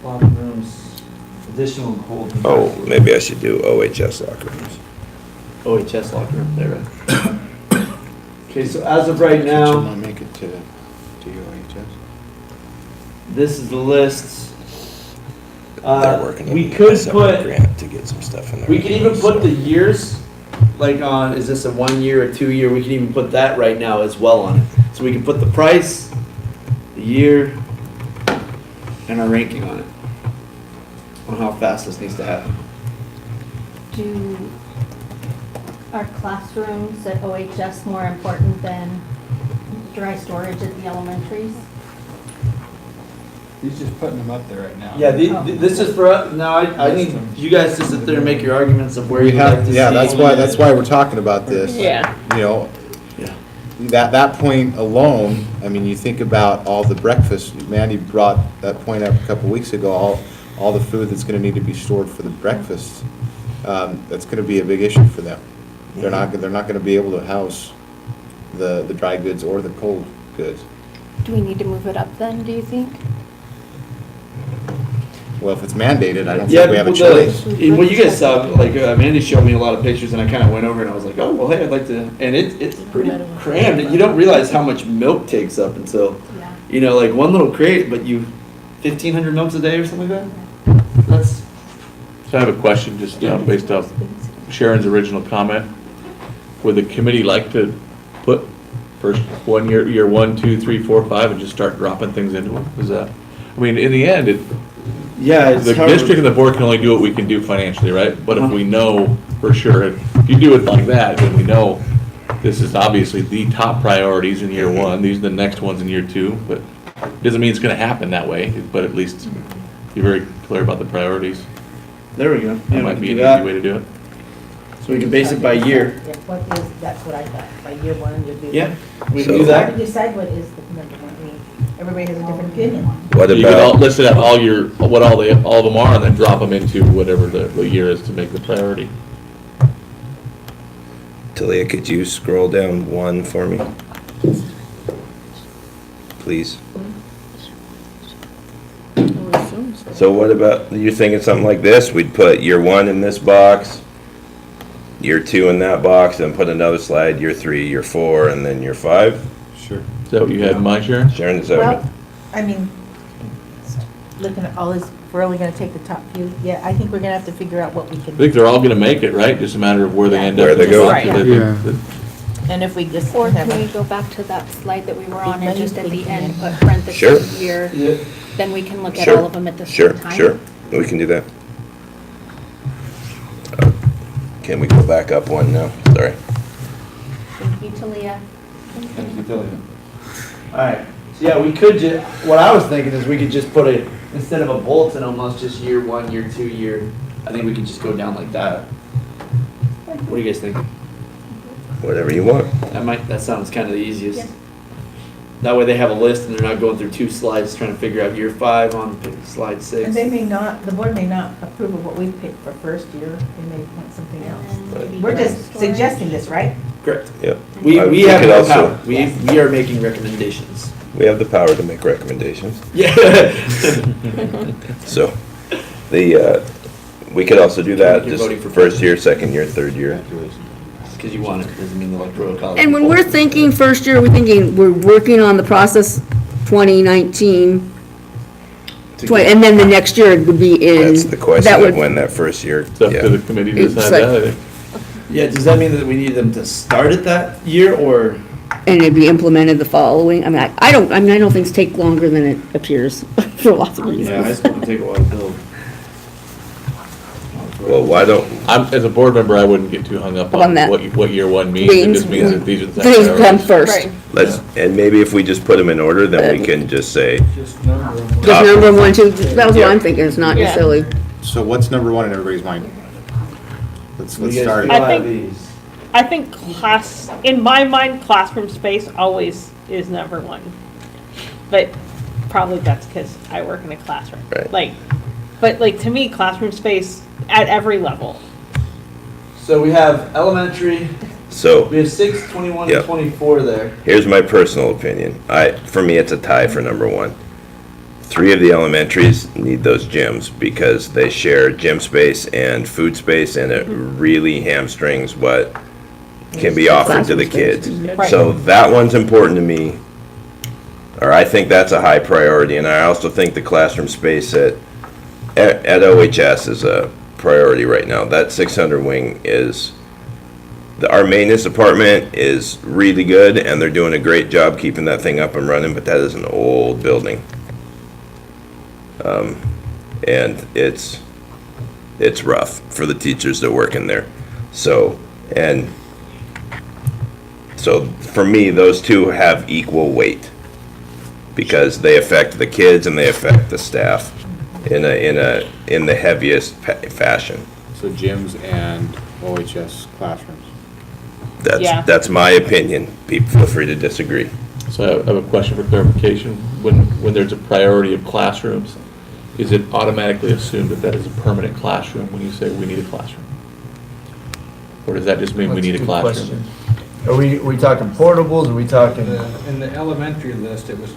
Locker rooms, additional cold. and Oh, dry storage. maybe I should do OHS locker rooms. OHS locker room, there, right. Okay, so as of right Should now, not make it to UHS. this is the list. They're working on We a could separate put, grant to get some stuff in there. we could even put the years, like on, is this a 1 year or 2 year? We can even put that right now as well on it. So we can put the price, the year, and our ranking on it. on how fast this needs to happen. Are classrooms at OHS more important than dry storage at the elementaries? He's just putting them up there right now. Yeah, this is for, now I need you guys to sit there and make your arguments of where We you'd like have, to see. yeah, that's why we're talking about this. Yeah. You know, Yeah. that point alone, I mean, you think about all the breakfast, Mandy brought that point up a couple weeks ago, all the food that's gonna need to be stored for the breakfast. That's gonna be a big issue for them. They're not gonna be able to house the dry goods or the cold goods. Do we need to move it up then, do you think? Well, if it's mandated, I don't Yeah, think we have a well, choice. what you guys saw, like, Mandy showed me a lot of pictures, and I kind of went over and I was like, oh, well, hey, I'd like to, and it's pretty crammed, and you don't realize how much milk takes up until, you know, like, one little crate, but 1,500 milks a day or something like that? That's, So I have a question, just based off Sharon's original comment. Would the committee like to put first year 1, 2, 3, 4, 5, and just start dropping things into them? Is that, I mean, in the end, yeah, it's the hard. district and the board can only do what we can do financially, right? But if we know for sure, if you do it like that, then we know this is obviously the top priorities in year 1, these are the next ones in year 2, but it doesn't mean it's gonna happen that way, but at least you're very clear about the priorities. There we go. That Yeah, we might can be do an that. easy way to do it. So we can base it by year. Yeah, what is, that's what I thought, by year one, you'll do. Yeah, we can So- do How do that. you decide what is the number one? I mean, everybody has a different opinion. What You could all about, list it at all of them are, and then drop them into whatever the year is to make the priority. Talia, could you scroll down 1 for me? Please. So what about, you're thinking something like this, we'd put year 1 in this box, year 2 in that box, then put another slide, year 3, year 4, and then year 5? Sure. Is that what you had in mind, Sharon? Sharon, is that what? Well, I mean, looking at all this, we're only gonna take the top few. Yeah, I think we're gonna have to figure out what we I can, think they're all gonna make it, right? Just a matter of where they end up. Where they go. Right. Yeah. and if we just Or have can we a, go back to that slide that we were on and Money just at the thinking. end put parentheses Sure. year? Yeah. Then we can look at Sure. all of them at the Sure, same time? sure, we can do that. Can we go back up 1 now? Sorry. Thank you, Talia. Alright, so yeah, we could what I was thinking is we could just put instead of a bulletin almost, just year 1, year 2, year, I think we could just go down like that. What do you guys think? Whatever you want. That sounds kind of the easiest. That way they have a list and they're not going through 2 slides trying to figure out year 5 on slide 6. and they may not, the board may not approve of what we picked for first year. They may want something else. Maybe We're dry just storage. suggesting this, right? Correct. Yep. We We have could no also- power. We are making recommendations. We have the power to make recommendations. Yeah. So, we could also do that, You're just voting for first year, second year, third year. Because you want it, doesn't mean the electoral college. And when we're thinking first year, we're thinking, we're working on the process 2019, and then the next year would be in. That's the that question would- of when that first year, It's up to yeah. the committee to It's decide like- that, I think. Yeah, does that mean that we need them to start it that year or? And it'd be implemented the following, I mean, I don't think things take longer than it appears, for lots of Yeah, high reasons. school can take a while to build. Well, why don't, As a board member, I wouldn't get too hung up On on that. what year 1 means. It just means that these are the top Things come priorities. first. Right. let's, and maybe if we just put them in order, then we can just say, Just number them. Just number 1, 2, that was what I'm thinking, it's not Yeah. necessarily. So what's number 1 in everybody's mind? Let's You guys start. feel I out of think- these? I think in my mind, classroom space always is number 1. But probably that's because I work in a classroom. Right. But to me, classroom space at every level. So we have elementary, so, we have 6, 21, Yep. and 24 there. here's my personal opinion. For me, it's a tie for number 1. 3 of the elementaries need those gyms because they share gym space and food space, and it really hamstrings what can be offered to the kids. Right. So that one's important to me, or I think that's a high priority, and I also think the classroom space at OHS is a priority right now. That 600 wing is, our maintenance department is really good, and they're doing a great job keeping that thing up and running, but that is an old building. And it's it's rough for the teachers that work in there. So for me, those two have equal weight because they affect the kids and they affect the staff in the heaviest fashion. So gyms and OHS classrooms. Yeah. That's my opinion. People feel free to disagree. So I have a question for clarification. When there's a priority of classrooms, is it automatically assumed that that is a permanent classroom when you say we need a classroom? Or does that just mean we That's a need a good classroom? question. Are we talking portables, are we talking? In the elementary list, it was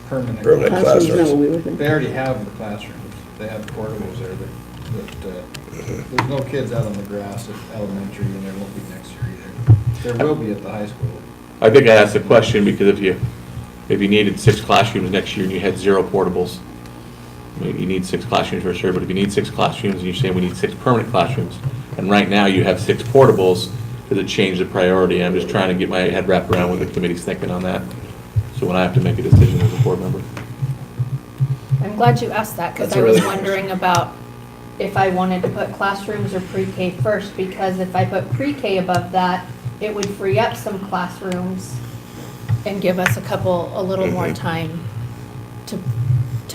permanent. Permanent Classrooms, no, classrooms. we were thinking. They already have the classrooms. They have portables there that there's no kids out on the grass at elementary, and there won't be next year either. There will be at the high school. I think I asked the question because if you needed 6 classrooms next year and you had 0 portables, I mean, you need 6 classrooms for sure, but if you need 6 classrooms and you're saying we need 6 permanent classrooms, and right now you have 6 portables, does it change the priority? I'm just trying to get my head wrapped around what the committee's thinking on that. So when I have to make a decision as a board member. I'm glad you asked that, because That's I a was really- wondering about if I wanted to put classrooms or pre-K first, because if I put pre-K above that, it would free up some classrooms and give us a little more time to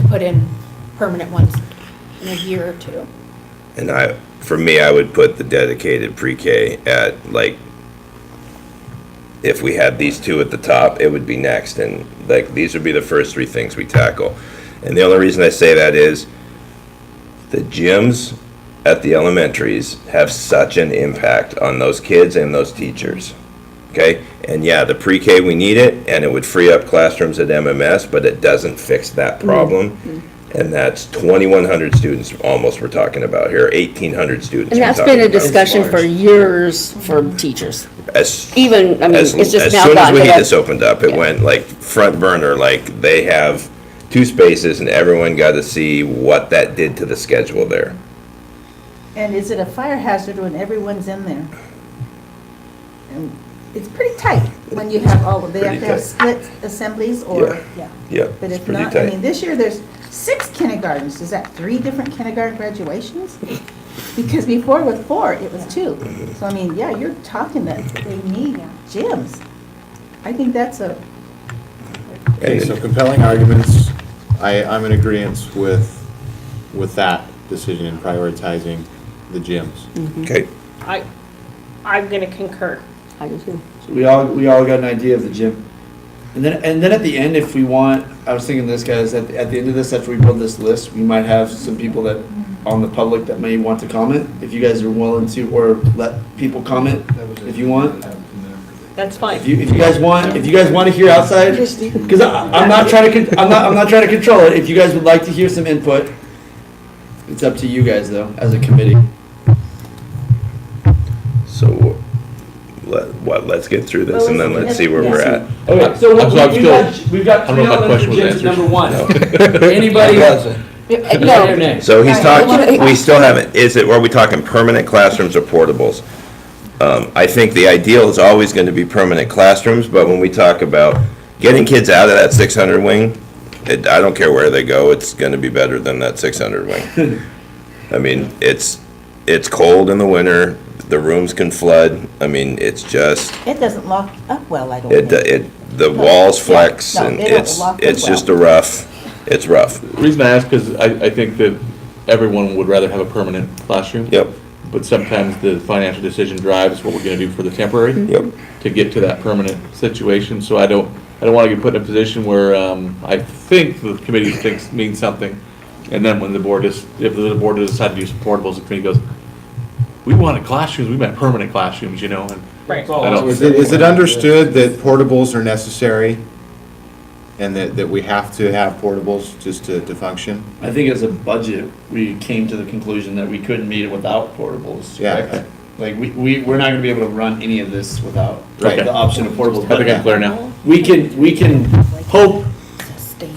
put in permanent ones in a year or two. And for me, I would put the dedicated pre-K at, like, if we had these two at the top, it would be next, and like, these would be the first 3 things we tackle. And the only reason I say that is the gyms at the elementaries have such an impact on those kids and those teachers, okay? And yeah, the pre-K, we need it, and it would free up classrooms at MMS, but it doesn't fix that problem. And that's 2,100 students almost we're talking about here, 1,800 students. And we're that's talking been a about. discussion for years for teachers. Even, I mean, it's just as now soon as gotten to we that. this opened up, it Yeah. went like front burner, like they have 2 spaces and everyone got to see what that did to the schedule there. And is it a fire hazard when everyone's in there? And it's pretty tight when you have all, they have to have split assemblies or, yeah. Yeah, But it's if pretty not, I mean, tight. this year there's 6 kindergartens. Is that 3 different kindergarten graduations? Because before with 4, it was 2. So I mean, yeah, you're talking that they need gyms. I think that's a, Okay, so compelling arguments, I'm in agreement with that decision in prioritizing the gyms. Okay, I'm gonna concur. I do too. So we all got an idea of the gym. And then at the end, if we want, I was thinking this, guys, at the end of this, after we build this list, we might have some people that, on the public that may want to comment, if you guys are willing to, or let people comment if you want. That's fine. If you guys want to hear outside, because I'm not trying to control it. If you guys would like to hear some input, it's up to you guys though, as a committee. so let's get through this and then let's see where we're at. Okay, so we've got I don't 3 know if my question elementary was gyms at answered. number 1. Anybody? No, So he's Right. talking, we still haven't, are we talking permanent classrooms or portables? I think the ideal is always going to be permanent classrooms, but when we talk about getting kids out of that 600 wing, I don't care where they go, it's going to be better than that 600 wing. I mean, it's cold in the winter, the rooms can flood, I mean, it's just, it doesn't lock up well, I don't think. the walls flex No, and they don't lock up it's just well. it's rough. The reason I ask is I think that everyone would rather have a permanent classroom. Yep, But sometimes the financial decision drives what we're gonna do for the temporary. yep. To get to that permanent situation, so I don't wanna get put in a position where, I think the committee thinks means something, and then when if the board does decide to do some portables, the committee goes, we wanted classrooms, we meant permanent classrooms, and Right. I don't- Is it understood that portables are necessary and that we have to have portables just to function? I think as a budget, we came to the conclusion that we couldn't meet it without portables. Yeah. correct? Like, we're not gonna be able to run any of this without Right. the option of portables. I think I'm clear now. We can hope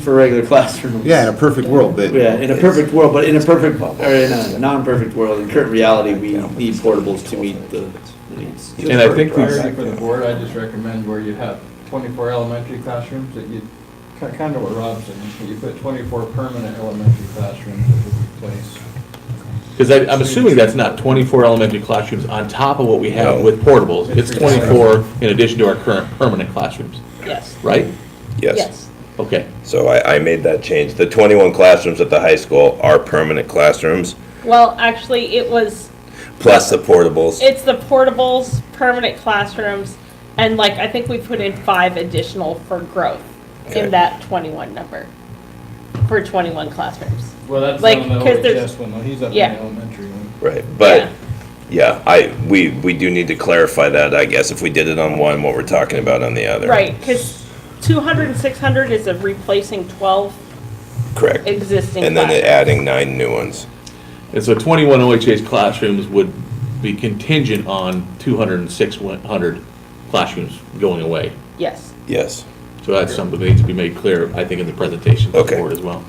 for regular classrooms. Yeah, in a perfect world, but. Yeah, in a perfect world, but in a non-perfect world, in current reality, we need portables to meet the needs. And I think these- Priority for the board, I just recommend where you have 24 elementary classrooms, that you, kind of what Rob said, you put 24 permanent elementary classrooms that would replace Because I'm assuming that's not 24 elementary classrooms on top of what we have No. with portables. It's 24 in addition to our current permanent classrooms, Yes. right? Yes. Okay. So I made that change. The 21 classrooms at the high school are permanent classrooms, Well, actually, it was, plus the portables. it's the portables, permanent classrooms, and like, I think we put in 5 additional for growth Okay. in that 21 number, for 21 classrooms. Well, that's Like, on the 'cause there's- OHS one, though. He's up in the yeah. elementary one. Right, but, yeah, we do need to clarify that, I guess, if we did it on one, what we're talking about on the other. Right, because 200 and 600 is a replacing 12 Correct. existing And then classrooms. adding 9 new ones. And so 21 OHS classrooms would be contingent on 200 and 600 classrooms going away. Yes. Yes. So that's something that needs to be made clear, I think, in the presentation to the Okay. board as well.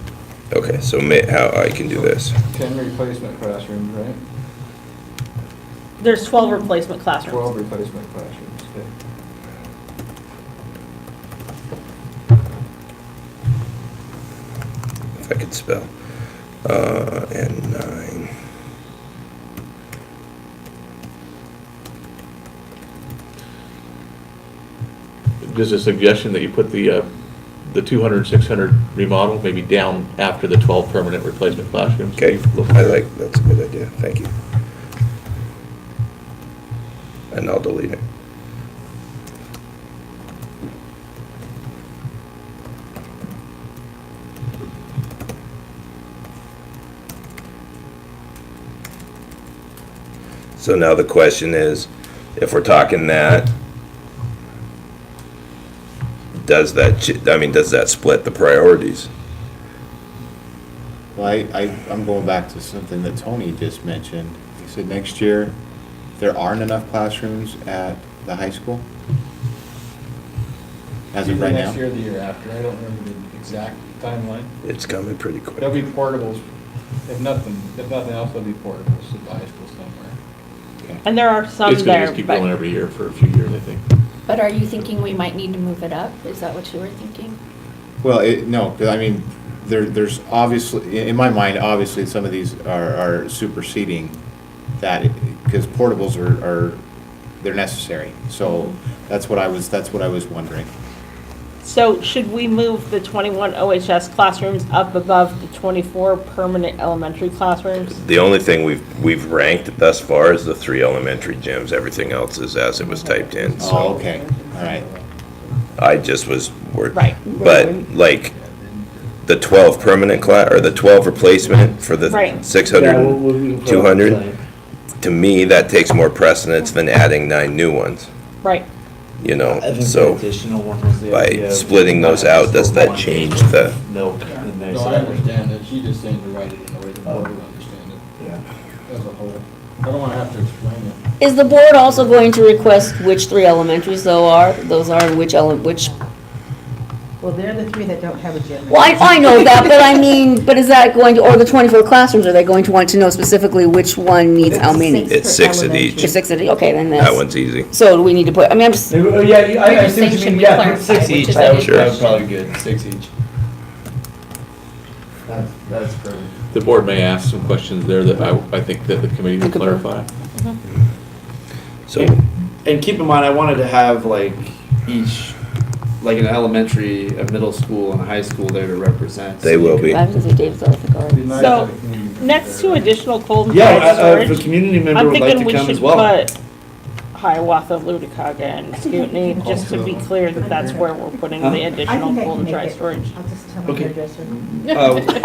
Okay, so how I can do this. 10 replacement classrooms, right? There's 12 replacement classrooms. 12 replacement classrooms, okay. If I could spell. And 9. Just a suggestion that you put the 200 and 600 remodel maybe down after the 12 permanent replacement classrooms. Okay, that's a good idea, thank you. And I'll delete it. So now the question is, if we're talking that, does that split the priorities? Well, I'm going back to something that Tony just mentioned. He said next year, there aren't enough classrooms at the high school? As of Either right now? next year or the year after, I don't remember the exact timeline. It's coming pretty quick. There'll be portables, if nothing else, there'll be portables at the high school somewhere. And there are some It's gonna there, just keep growing but every year for a few years, I think. But are you thinking we might need to move it up? Is that what you were thinking? Well, no, 'cause I mean, there's obviously, in my mind, obviously, some of these are superseding that, because portables they're necessary. So that's what I was wondering. so should we move the 21 OHS classrooms up above the 24 permanent elementary classrooms? The only thing we've ranked thus far is the 3 elementary gyms. Everything else is as it was typed in. Oh, So okay, all right. I just was Right. But like the 12 permanent or the 12 replacement for the Right. 600, Yeah, we'll 200, to me, that takes more precedence than adding 9 new ones, Right. you know? I think the So additional one was the by idea of splitting those not out, just does the that one change with the? Milk in there. No, so- I understand that, she's just saying to write it in a way the board would understand it Yeah. as a whole. I don't wanna have to explain it. Is the board also going to request which 3 elementaries those are, and which, Well, they're the 3 that don't have a gym. well, I know that, but I mean, but is that going to, or the 24 classrooms, are they going to want to know specifically which one needs how many? It's 6 at each. If 6 of the, okay, then That that's, one's easy. so do we need to put, I mean, I'm just, Oh, yeah, I see what you Should mean, we yeah, put clarify 6 which each, is that a was good probably good, 6 each. That's perfect. The board may ask some questions there that I think that the committee will clarify. So, And keep in mind, I wanted to have like each, like an elementary, a middle school, and a high school there to represent. They will be. I was gonna say Dave's, I think already. Be nice So, if the community was Next there. to additional cold and Yeah, dry if a storage, community member I'm would like thinking to we come should as well. put Hiawatha, Ludicaga, and Scootney, just to be clear that that's where we're putting the additional cold and dry storage. I'll just tell my Okay. hairdresser. Well, That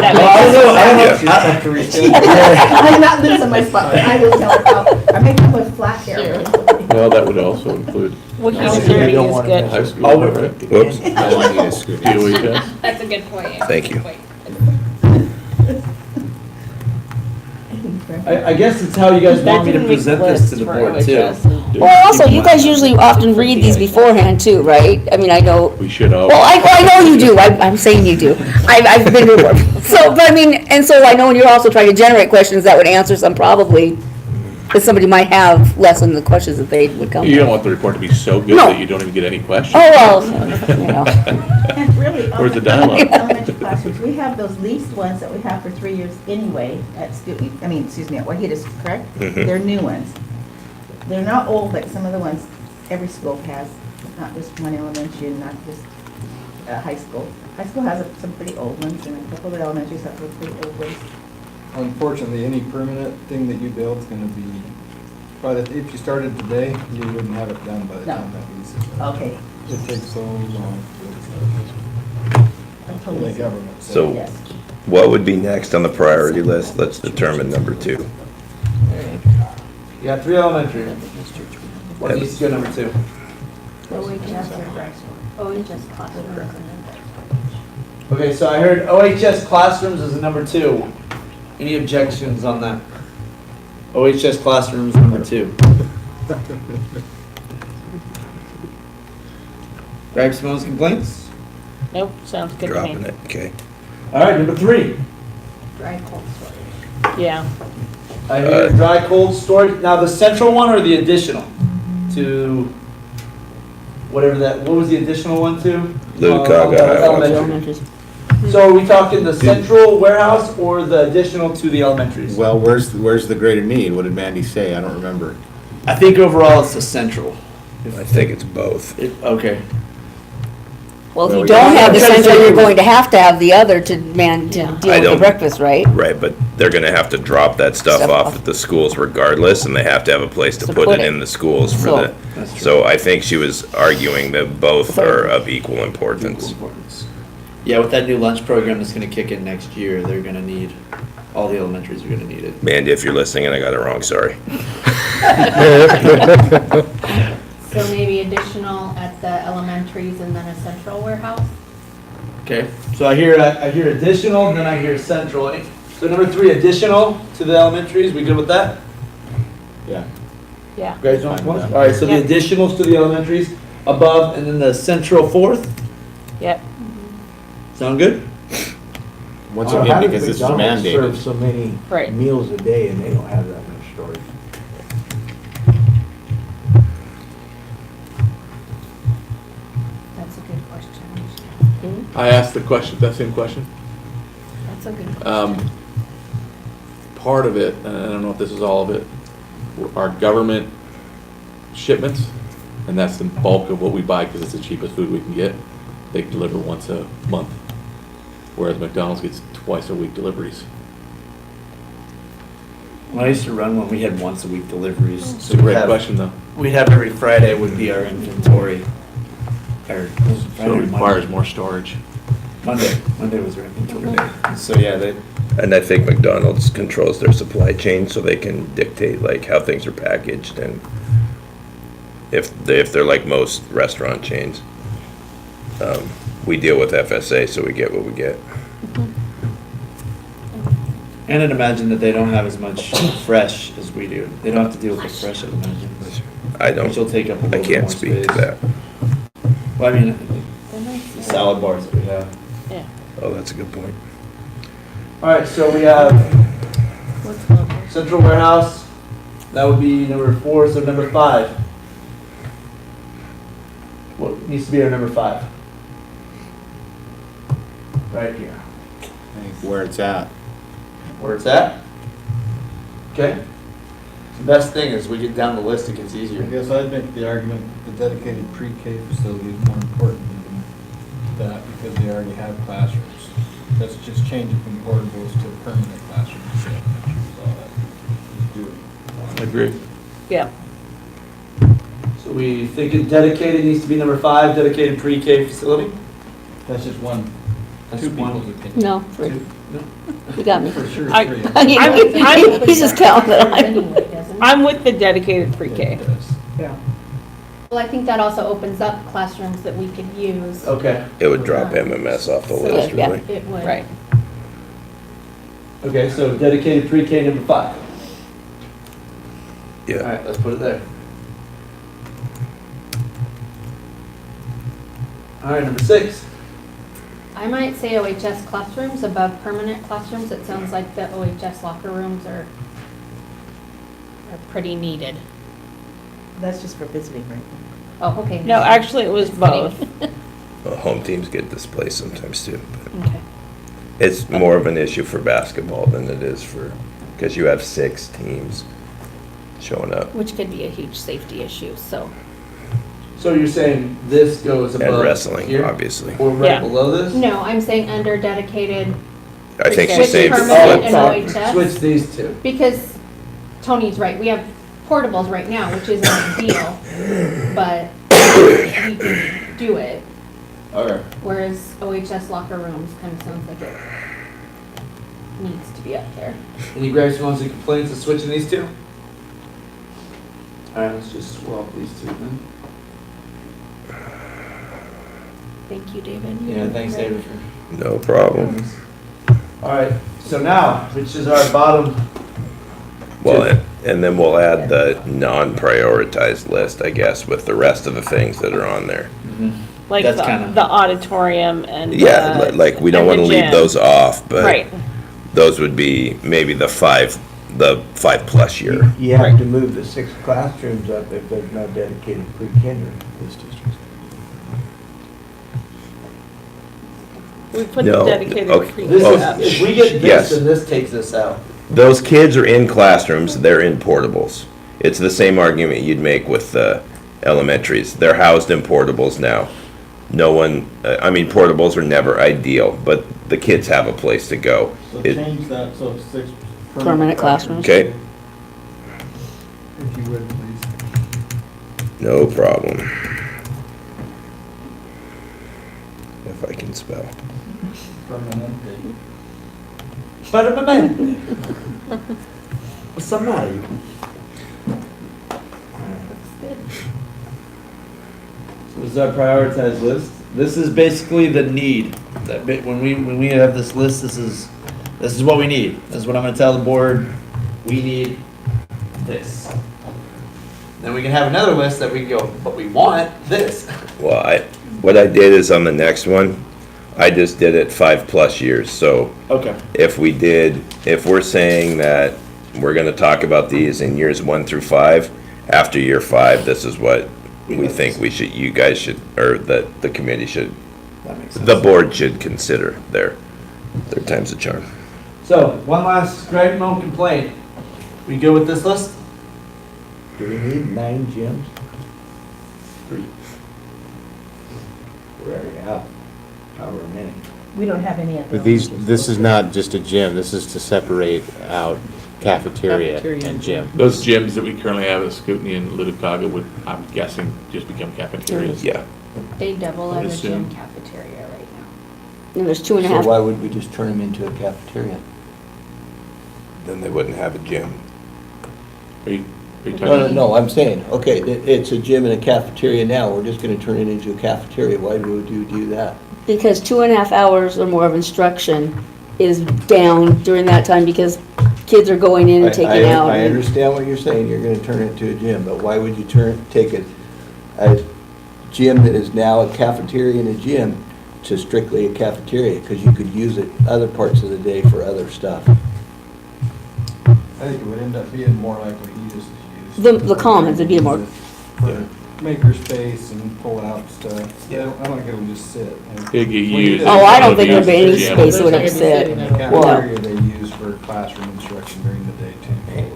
I makes don't know, I don't know if she's I'm not losing my spot, but I will tell her, I make them with flat hair. Well, that would also include What Yeah, he's you doing don't is want good. high school, Oh, right? whoops, I don't need a scooter. DOHS? That's a good point. Thank you. I guess it's how you guys That want me to didn't make present this to lists the for board too. OHS and- Well, also, you guys usually often read these beforehand too, right? I mean, I know, We should have. well, I know you do, I'm saying you do. I've been to work. So, but I mean, and so I know you're also trying to generate questions that would answer some probably, because somebody might have less than the questions that they would come You don't with. want the report to be so good No. that you don't even get any questions. Oh, well, you know. And really, Where's the elementary dialogue? elementary classrooms, we have those leased ones that we have for 3 years anyway at at Wahitas, correct? Mhm. They're new ones. They're not old like some of the ones every school has, not just one elementary and not just high school. High school has some pretty old ones, and a couple of the elementaries have some pretty old ones. Unfortunately, any permanent thing that you build is gonna be, if you started today, you wouldn't have it done by the No. time that lease is up. Okay. It takes so long to build I stuff. totally The government. So Yes. what would be next on the priority list? Let's determine number 2. You got 3 elementary. What needs to go number 2? OHS classroom. Okay, so I heard OHS classrooms is a number 2. Any objections on that? OHS classrooms number 2. Gripes, moans, complaints? Nope, sounds good to Dropping me. it, okay. All right, number 3. Dry cold storage. Yeah. I hear dry cold storage. Now the central one or the additional to whatever that, what was the additional one to? Lucaga Highway. Elementary. So are we talking the central warehouse or the additional to the elementaries? Well, where's the greater need? What did Mandy say? I don't remember. I think overall it's the central. I think it's both. Okay. Well, if Well, you we- don't have the I'm trying to central, say- you're going to have the other to deal I with the don't- breakfast, right? Right, but they're gonna have to drop that stuff Stuff off off. at the schools regardless, and they have to have a place to To put put it it. in the schools for So- the, so I think she was arguing that both are of equal importance. Yeah, with that new lunch program that's gonna kick in next year, they're gonna need, all the elementaries are gonna need it. Mandy, if you're listening and I got it wrong, sorry. So maybe additional at the elementaries and then a central warehouse? Okay, so I hear additional, and then I hear central. So number 3, additional to the elementaries, we good with that? Yeah. Yeah. Guys, Fine with that. all right, so the Yep. additionals to the elementaries above, and then the central 4th, Yep. sound good? Once How again, does because this is McDonald's serve mandated. so many Right. meals a day and they don't have that much storage? That's a good question. I asked the question, that same question. That's a good Um, question. Part of it, and I don't know if this is all of it, are government shipments, and that's the bulk of what we buy because it's the cheapest food we can get. They deliver once a month, whereas McDonald's gets twice a week deliveries. When I used to run one, we had once a week deliveries. It's a great question, though. We'd have every Friday would be our inventory. Or So it requires more storage. Monday was our inventory day. So yeah, they, And I think McDonald's controls their supply chain, so they can dictate like how things are packaged and if they're like most restaurant chains. We deal with FSA, so we get what we get. and I'd imagine that they don't have as much fresh as we do. They don't have to deal with the fresh, I'd imagine. I Which will don't, take up a I little bit can't more speak to space. that. Well, I mean, the salad bars that we have. Yeah. Oh, that's a good point. All right, so we have central warehouse. That would be number 4. So number 5. What needs to be our number 5? Right here, Where it's at. where it's at. Okay. The best thing is we get down the list, it gets I easier. guess I'd make the argument the dedicated pre-K facility is more important than that because they already have classrooms. Let's just change it from portables to permanent classrooms. Do it. I agree. Yeah. So we think it dedicated needs to be number 5, dedicated pre-K facility? That's just one, That's two one. people's opinion. No, three. You got me. For sure, I- three. He's just counting it. Anyway, doesn't it? I'm with the dedicated pre-K. It does. Well, I think that also opens up classrooms that we could use. Okay. It would drop MMS off the list, Yeah. really. It would. Right. Okay, so dedicated pre-K number 5. All Yeah. right, let's put it there. All right, number 6. I might say OHS classrooms above permanent classrooms. It sounds like the OHS locker rooms are pretty needed. That's just for visiting, right? Oh, okay. No, actually, it was both. Well, home teams get displaced sometimes too. But Okay. It's more of an issue for basketball than it is for, because you have 6 teams showing up. Which could be a huge safety issue, so. So you're saying this goes above And wrestling, here? obviously. Or right Yeah. below this? No, I'm saying under dedicated, I think she's Switch saying permanent and flip. OHS. Switch these two. Because Tony's right, we have portables right now, which isn't ideal, but we can do it. Okay. Whereas OHS locker rooms kind of sounds like it needs to be up there. Any gripes, wants, and complaints of switching these two? Alright, let's just swap these two then. Thank you, David. Yeah, thanks, David, for. No problem. Alright, so now, which is our bottom, Well, and then we'll add the non-prioritized list, I guess, with the rest of the things that are on there. Like That's kinda- the auditorium and. Yeah, like, we don't and the wanna leave gym. those off, but Right. those would be maybe the 5+ year. You have to move the 6 classrooms up if there's no dedicated pre-kinder. We put the No, dedicated okay. pre this up. is, if we get Yes. this, then this takes this out. Those kids are in classrooms, they're in portables. It's the same argument you'd make with the elementaries. They're housed in portables now. No one, I mean, portables are never ideal, but the kids have a place to go. So It- change that, so 6 Permanent classrooms. Okay, If you would, please. no problem. If I can spell. Permanent. Ba-da-ba-bam. What's the matter? This is our prioritized list. This is basically the need. That when we have this list, this is what we need. This is what I'm gonna tell the board. We need this. Then we can have another list that we can go, but we want this. Well, what I did is on the next one, I just did it 5+ years, so Okay. if we're saying that we're gonna talk about these in years 1 through 5, after year 5, this is what we think you guys should, or the committee should, That makes sense. the board should consider their times of charm. So, one last gripe, moan, complaint. We good with this list? Do we need 9 gyms? 3. We already have however many. We don't have any of But those. this is not just a gym, this is to separate out cafeteria Cafeteria and and gym. Those gyms that we currently have at Scootney and Luticaga would, I'm guessing, just become cafeterias. Yeah, They double I as a gym assume. cafeteria right now. And there's 2.5. So why would we just turn them into a cafeteria? then they wouldn't have a gym. Are you No, talking? no, I'm saying, okay, it's a gym and a cafeteria now, we're just gonna turn it into a cafeteria, why would you do that? Because 2.5 hours or more of instruction is down during that time because kids are going in and taking out. I understand what you're saying, you're gonna turn it into a gym, but why would you take a gym that is now a cafeteria and a gym to strictly a cafeteria? Because you could use it other parts of the day for other stuff. I think it would end up being more like what you just used. The commons would be more, For maker space and pulling out stuff. I don't want to get them just sit. They get When you used. did- Oh, I don't think Used there'd be any for gym. space that would There's not upset. gonna be In the sitting Well- cafeteria, they use for classroom instruction during the day too. Anyway.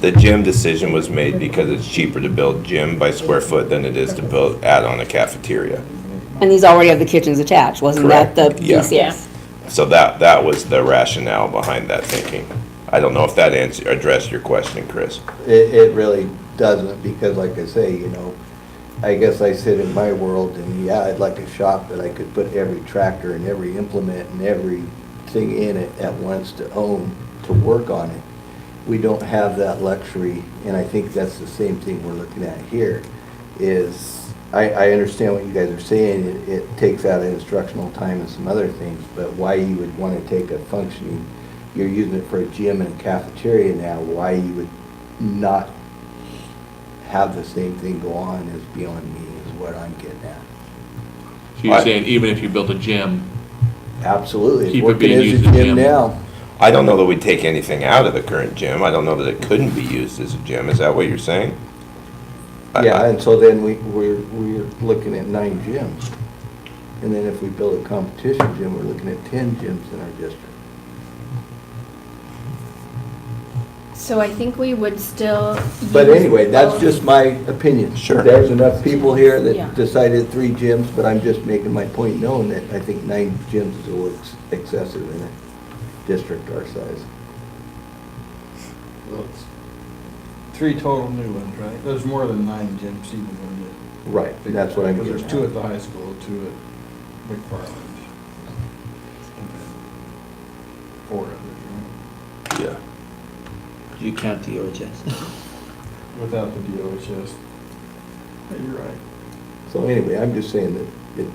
The gym decision was made because it's cheaper to build gym by square foot than it is to add on a cafeteria. And these already have the kitchens attached, wasn't that the Correct, yeah. PCS? So that was the rationale behind that thinking. I don't know if that addressed your question, Chris. It really doesn't, because like I say, you know, I guess I sit in my world, and yeah, I'd like a shop that I could put every tractor and every implement and everything in it at once to own, to work on it. We don't have that luxury, and I think that's the same thing we're looking at here, is, I understand what you guys are saying, it takes out instructional time and some other things, but why you would want to take a functioning, you're using it for a gym and a cafeteria now, why you would not have the same thing go on is beyond me, is what I'm getting at. So you're saying even if you built a gym, Absolutely, it's Keep it working being as a used as a gym gym. now. I don't know that we'd take anything out of the current gym. I don't know that it couldn't be used as a gym. Is that what you're saying? Yeah, and so then we're looking at 9 gyms. And then if we build a competition gym, we're looking at 10 gyms in our district. So I think we would still. But use anyway, that's both. just my opinion. Sure. There's enough people here Yeah. that decided 3 gyms, but I'm just making my point known that I think 9 gyms is a little excessive in a district our size. Well, it's 3 total new ones, right? There's more than 9 gyms even when you. Right, that's what I'm Because getting there's 2 at. at the high school, 2 at McFarland. And then 4 others, right? Yeah. You count the OHS. Without the DOHS. Yeah, you're right. So anyway, I'm just saying that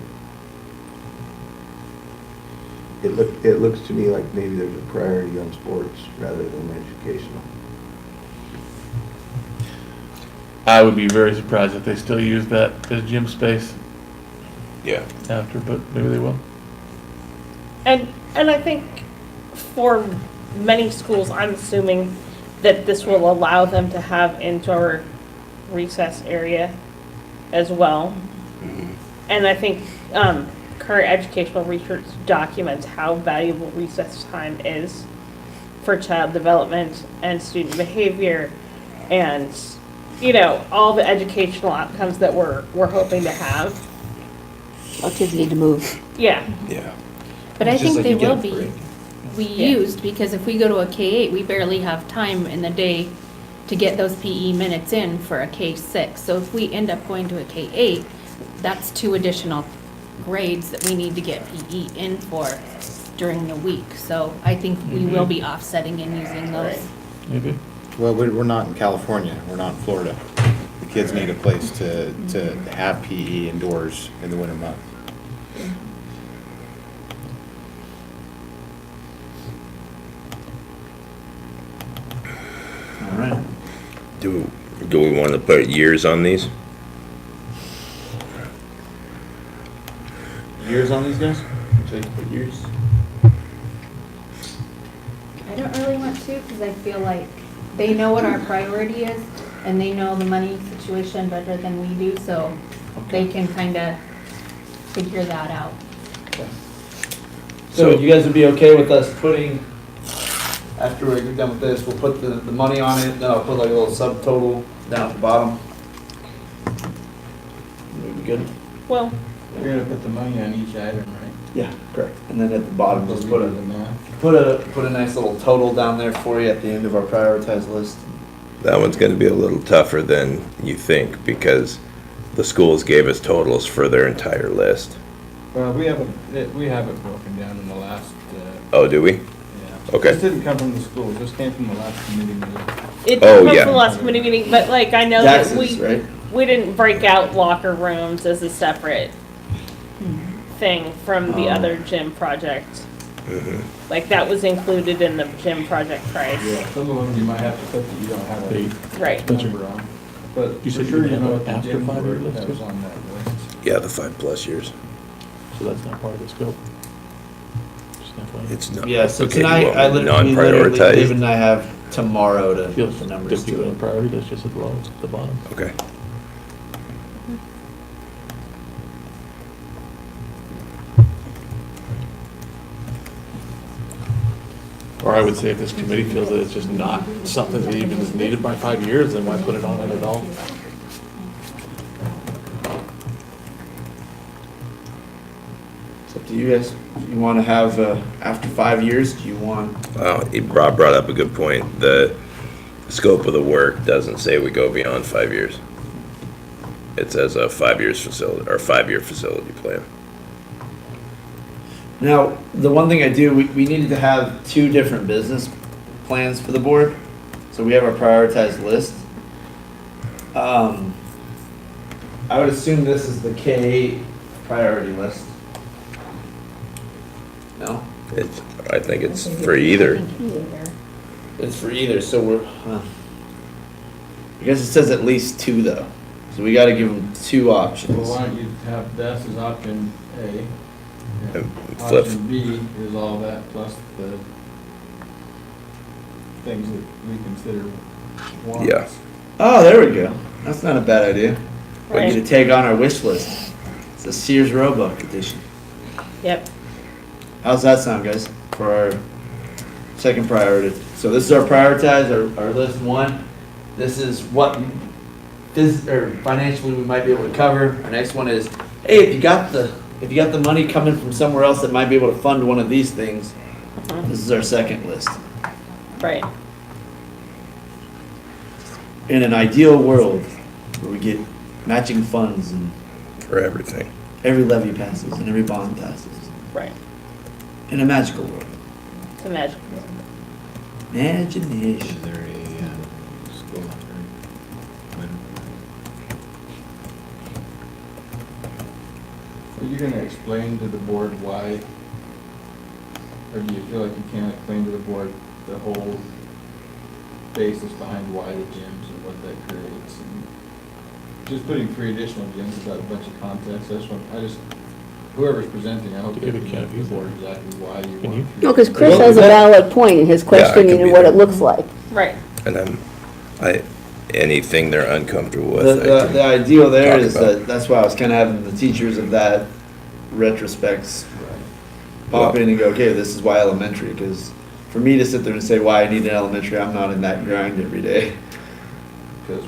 it looks to me like maybe there's a priority on sports rather than educational. I would be very surprised if they still use that as gym space Yeah. after, but maybe they will. And I think for many schools, I'm assuming that this will allow them to have indoor recess area as well. And I think current educational research documents how valuable recess time is for child development and student behavior and, you know, all the educational outcomes that we're hoping to have. Our kids need to move. Yeah. Yeah. But I It's just think like they you get will a be break. reused, because if we go to a K-8, we barely have time in the day to get those PE minutes in for a K-6. So if we end up going to a K-8, that's 2 additional grades that we need to get PE in for during the week. So I think we will be offsetting and using those. Maybe. Well, we're not in California, we're not in Florida. The kids need a place to have PE indoors in the winter months. All right. Do we want to put years on these? Years on these guys? So you can put years. I don't really want to, because I feel like they know what our priority is, and they know the money situation better than we do, so they can kind of figure that out. So you guys would be okay with us putting, after we get done with this, we'll put the money on it, then I'll put like a little subtotal down at the bottom. Would be good? Well, You're gonna put the money on each item, right? Yeah, correct. And then at the bottom, just Those put are the a, math. put a nice little total down there for you at the end of our prioritized list. That one's gonna be a little tougher than you think because the schools gave us totals for their entire list. Well, we have it broken down in the last, Oh, do we? yeah. Okay. This didn't come from the schools, this came from the last committee meeting. it Oh, comes yeah. from the last committee meeting, but like I know that Taxes, right? we didn't break out locker rooms as a separate thing from the Oh. other gym project. Mhm. Like that was included in the gym project price. Yeah, some of them you might have to put that you don't have They- a Right. number on. But You for said sure you you know have what the after gym 5 year board list, has too? on that list. Yeah, the 5+ years. So that's not part of the scope. Just FYI. It's not. Yeah, so okay, tonight, well, I literally, David non-prioritized. and I have tomorrow to Feels put the numbers different to than it. priority, that's just at the lowest, at the bottom. Okay. Or I would say if this committee feels that it's just not something that even is needed by 5 years, then why put it on it at all? It's up to you guys. You want to have, after 5 years, do you want, Well, Rob brought up a good point. The scope of the work doesn't say we go beyond 5 years. It says a 5 years facility, or 5-year facility plan. now, the one thing I do, we needed to have 2 different business plans for the board. So we have our prioritized list. I would assume this is the K priority list. No? I think it's for either. It's for either, so we're, I guess it says at least 2 though. So we gotta give them 2 options. Well, why don't you have this as option A? And flip. Option B is all that plus the things that we consider wants. Yeah. Oh, there we go. That's not a bad idea. We Right. need to take on our wish list. It's a Sears Roebuck edition. Yep. How's that sound, guys? For our second priority. So this is our prioritize, our list one. This is what financially we might be able to cover. Our next one is, hey, if you got the money coming from somewhere else that might be able to fund one of these things, this is our second list. Right. In an ideal world where we get matching funds and For everything. every levy passes and every bond passes. Right. In a magical world. It's a magic. Imagination. Is there a school out Are you gonna explain to the board why, or do you feel like you can't explain to the board the whole basis behind why the gyms and what that creates? And just putting 3 additional gyms without a bunch of context, whoever's presenting, I hope they Give it can kind give of the easy. board exactly why you Can want. you? No, because Chris Well, has a that- valid point in his Yeah, I can questioning be and what there. it looks like. Right. And anything they're uncomfortable The, with. the, the ideal there talk is about. that's why I was kind of having the teachers of that retrospects pop in and go, okay, this is why elementary, because for me to sit there and say why I need an elementary, I'm not in that grind every day. Because,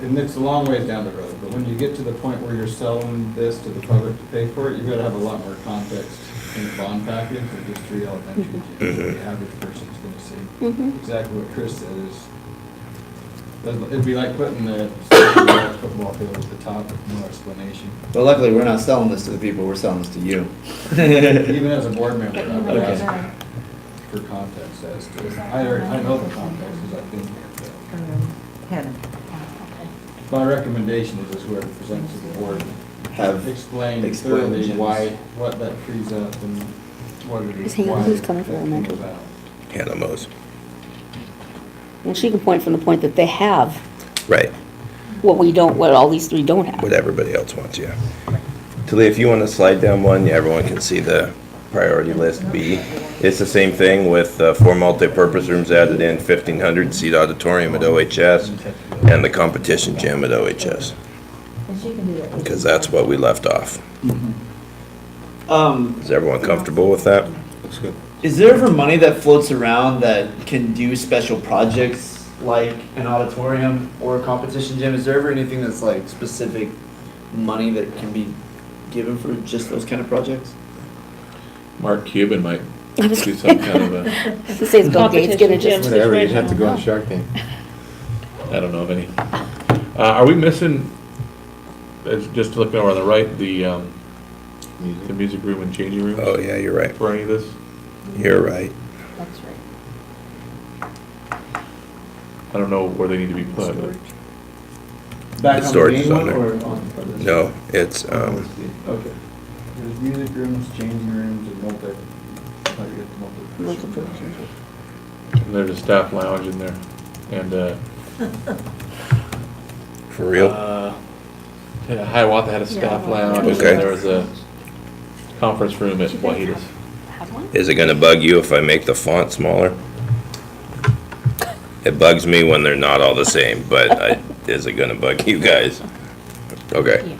and it's a long ways down the road, but when you get to the point where you're selling this to the public to pay for it, you gotta have a lot more context in the bond package than just 3 elementary gyms. The average person's gonna see Mhm. exactly what Chris said is, it'd be like putting the football field at the top with no explanation. But luckily, we're not selling this to the people, we're selling this to you. Even as a board member, I would Okay. ask for context as to, I know the context because I've been here. but My recommendation is whoever presents to the board, Have explain thoroughly explanations. why, what that frees up and what it is. Is he- why who's coming for that came elementary? about. Hannah Mose. And she can point from the point that they have Right, what we don't, what all these 3 don't have. what everybody else wants, yeah. Talia, if you want to slide down one, everyone can see the priority list B. It's the same thing with 4 multi-purpose rooms added in, 1,500 seat auditorium at OHS, and the competition gym at OHS. Because that's what we left off. Is everyone comfortable with that? Looks good. Is there ever money that floats around that can do special projects like an auditorium or a competition gym? Is there ever anything that's like specific money that can be given for just those kind of projects? Mark Cuban might I was do some kind of a, to say, is Bill Gates gonna Competition just, gyms. Whatever, you'd have to go on Shark Tank. I don't know of any. Are we missing, just looking over on the right, the music room and changing rooms? Oh, yeah, you're right. For any of this? You're right. that's right. I don't know where they need to be put. but- Back The on storage the is main on one there. or on the other? No, it's, Okay. There's music rooms, changing rooms, and how do you get the multi-purpose? And there's a staff lounge in there, and, for real? yeah, Hiawatha had a staff lounge, and Okay. then there was a conference room at Wahidas. Have one? Is it gonna bug you if I make the font smaller? It bugs me when they're not all the same, but is it gonna bug you guys? Okay. Yes.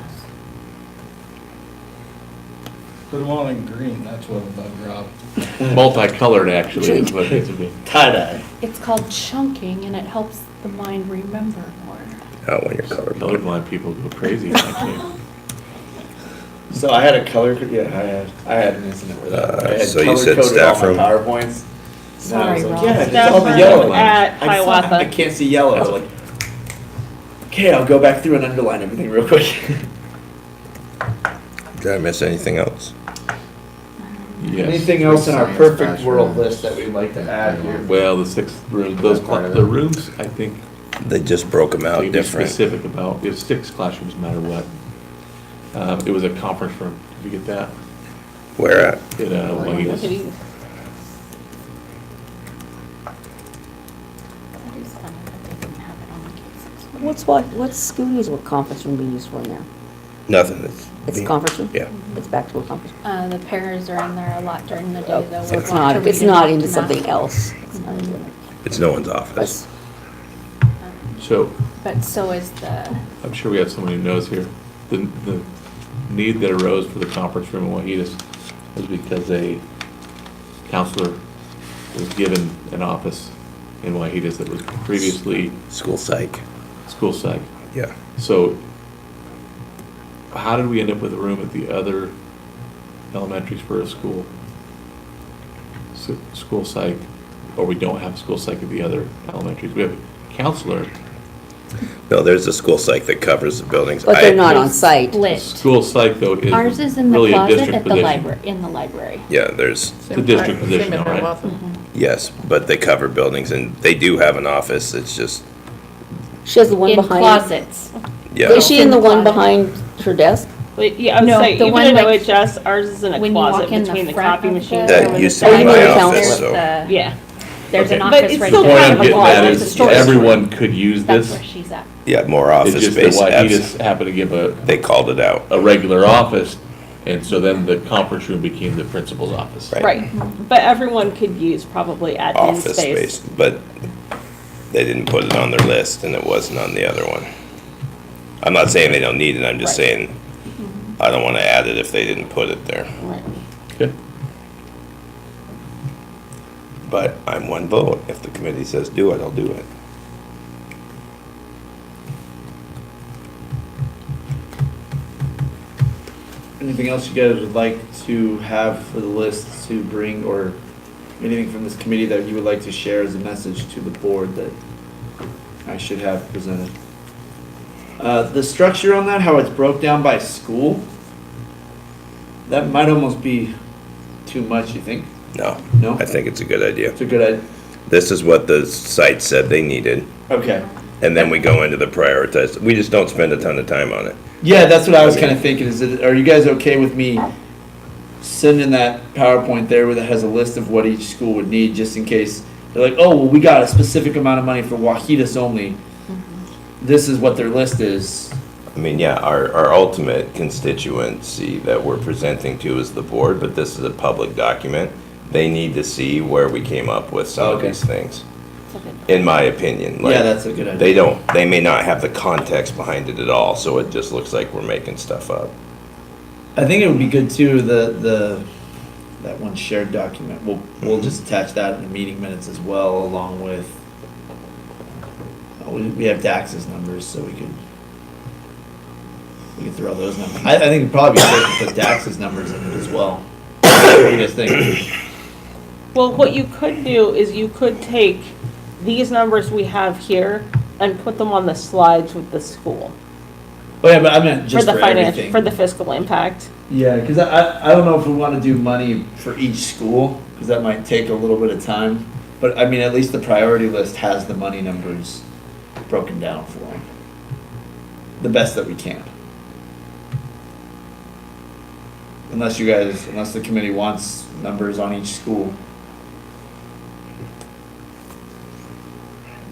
Put them all in green, that's what above Rob. Multicolored, actually, is what it needs to be. Tie-dye. It's called chunking and it helps the mind remember more. Oh, when you're colorblind. Colorblind people go crazy, actually. So I had a color, yeah, I had an incident where that. I had So you said color-coded all staff my room? PowerPoints. And I was Sorry, like, Rob. yeah, it's Staff all the room yellow. at I saw- Hiawatha. I can't see yellow. I was like, okay, I'll go back through and underline everything real quick. Did I miss anything else? Yes. Anything else in our Science perfect classroom. world list that we'd like to add here? Well, the 6 rooms, those, Part of it. the rooms, I think, They just broke them to out be different. specific about, there's 6 classrooms, no matter what. It was a conference room, did you get that? Where at? At, Wahidas. What's Scooties, what conference room we use for now? Nothing. It's a conference room? Yeah. It's back to a conference room. The pairs are in there a lot during the day, though. So We're it's going not, to it's read not it into up to something that. else. It's not into it. It's no one's office. So, But so is the, I'm sure we have someone who knows here. The need that arose for the conference room in Wahidas was because a counselor was given an office in Wahidas that was previously School psych. school psych. Yeah. So how did we end up with a room at the other elementaries for a school? School psych, or we don't have school psych at the other elementaries? We have a counselor. No, there's a school psych that covers the buildings. But they're not on site. Lit. School psych though is Ours is in the really a closet district at the position. library, in the library. Yeah, there's, It's a district position now, right? yes, but they cover buildings and they do have an office. It's just, She has the one In behind. closets. yeah. Is she in the one behind her desk? But yeah, I would No, say, the even one in like- OHS, ours is in a When you closet walk in the between the front copy of machine. That and the used to be I know my the office, counselor. so. Yeah. There's an Okay. But office it's right still The there. point kind I'm of a getting closet. at It's a is storage everyone could use That's this. where she's at. Yeah, more It's office just that space. Wahidas happened to give They called it out. a regular office, and so then the conference room became the principal's office. Right. Right, but everyone could use probably admin Office space. space, but they didn't put it on their list and it wasn't on the other one. I'm not saying they don't need it, I'm just Right. saying, I don't wanna add it if they didn't put it there. Okay. But I'm one vote. If the committee says do it, I'll do it. Anything else you guys would like to have for the list to bring, or anything from this committee that you would like to share as a message to the board that I should have presented? The structure on that, how it's broke down by school, that might almost be too much, you think? No, No? I think it's a good idea. It's a good idea. This is what the site said they needed, Okay. and then we go into the prioritized. We just don't spend a ton of time on it. Yeah, that's what I was kind of thinking, is it, are you guys okay with me sending that PowerPoint there where that has a list of what each school would need, just in case they're like, oh, well, we got a specific amount of money for Wahidas only. This is what their list is. I mean, yeah, our ultimate constituency that we're presenting to is the board, but this is a public document. They need to see where we came up with some of Okay. these things, in my opinion. Like, Yeah, that's a good idea. they may not have the context behind it at all, so it just looks like we're making stuff up. I think it would be good too, that one shared document, we'll just attach that in the meeting minutes as well, along with, we have Dax's numbers, so we could throw those numbers. I think it'd probably be safe to put Dax's numbers in it as well. What do you guys think? Well, what you could do is you could take these numbers we have here and put them on the slides with the school. Oh yeah, but I meant For just the for finance, everything. for the fiscal impact. Yeah, because I don't know if we want to do money for each school, because that might take a little bit of time. But I mean, at least the priority list has the money numbers broken down for them. The best that we can. Unless the committee wants numbers on each school.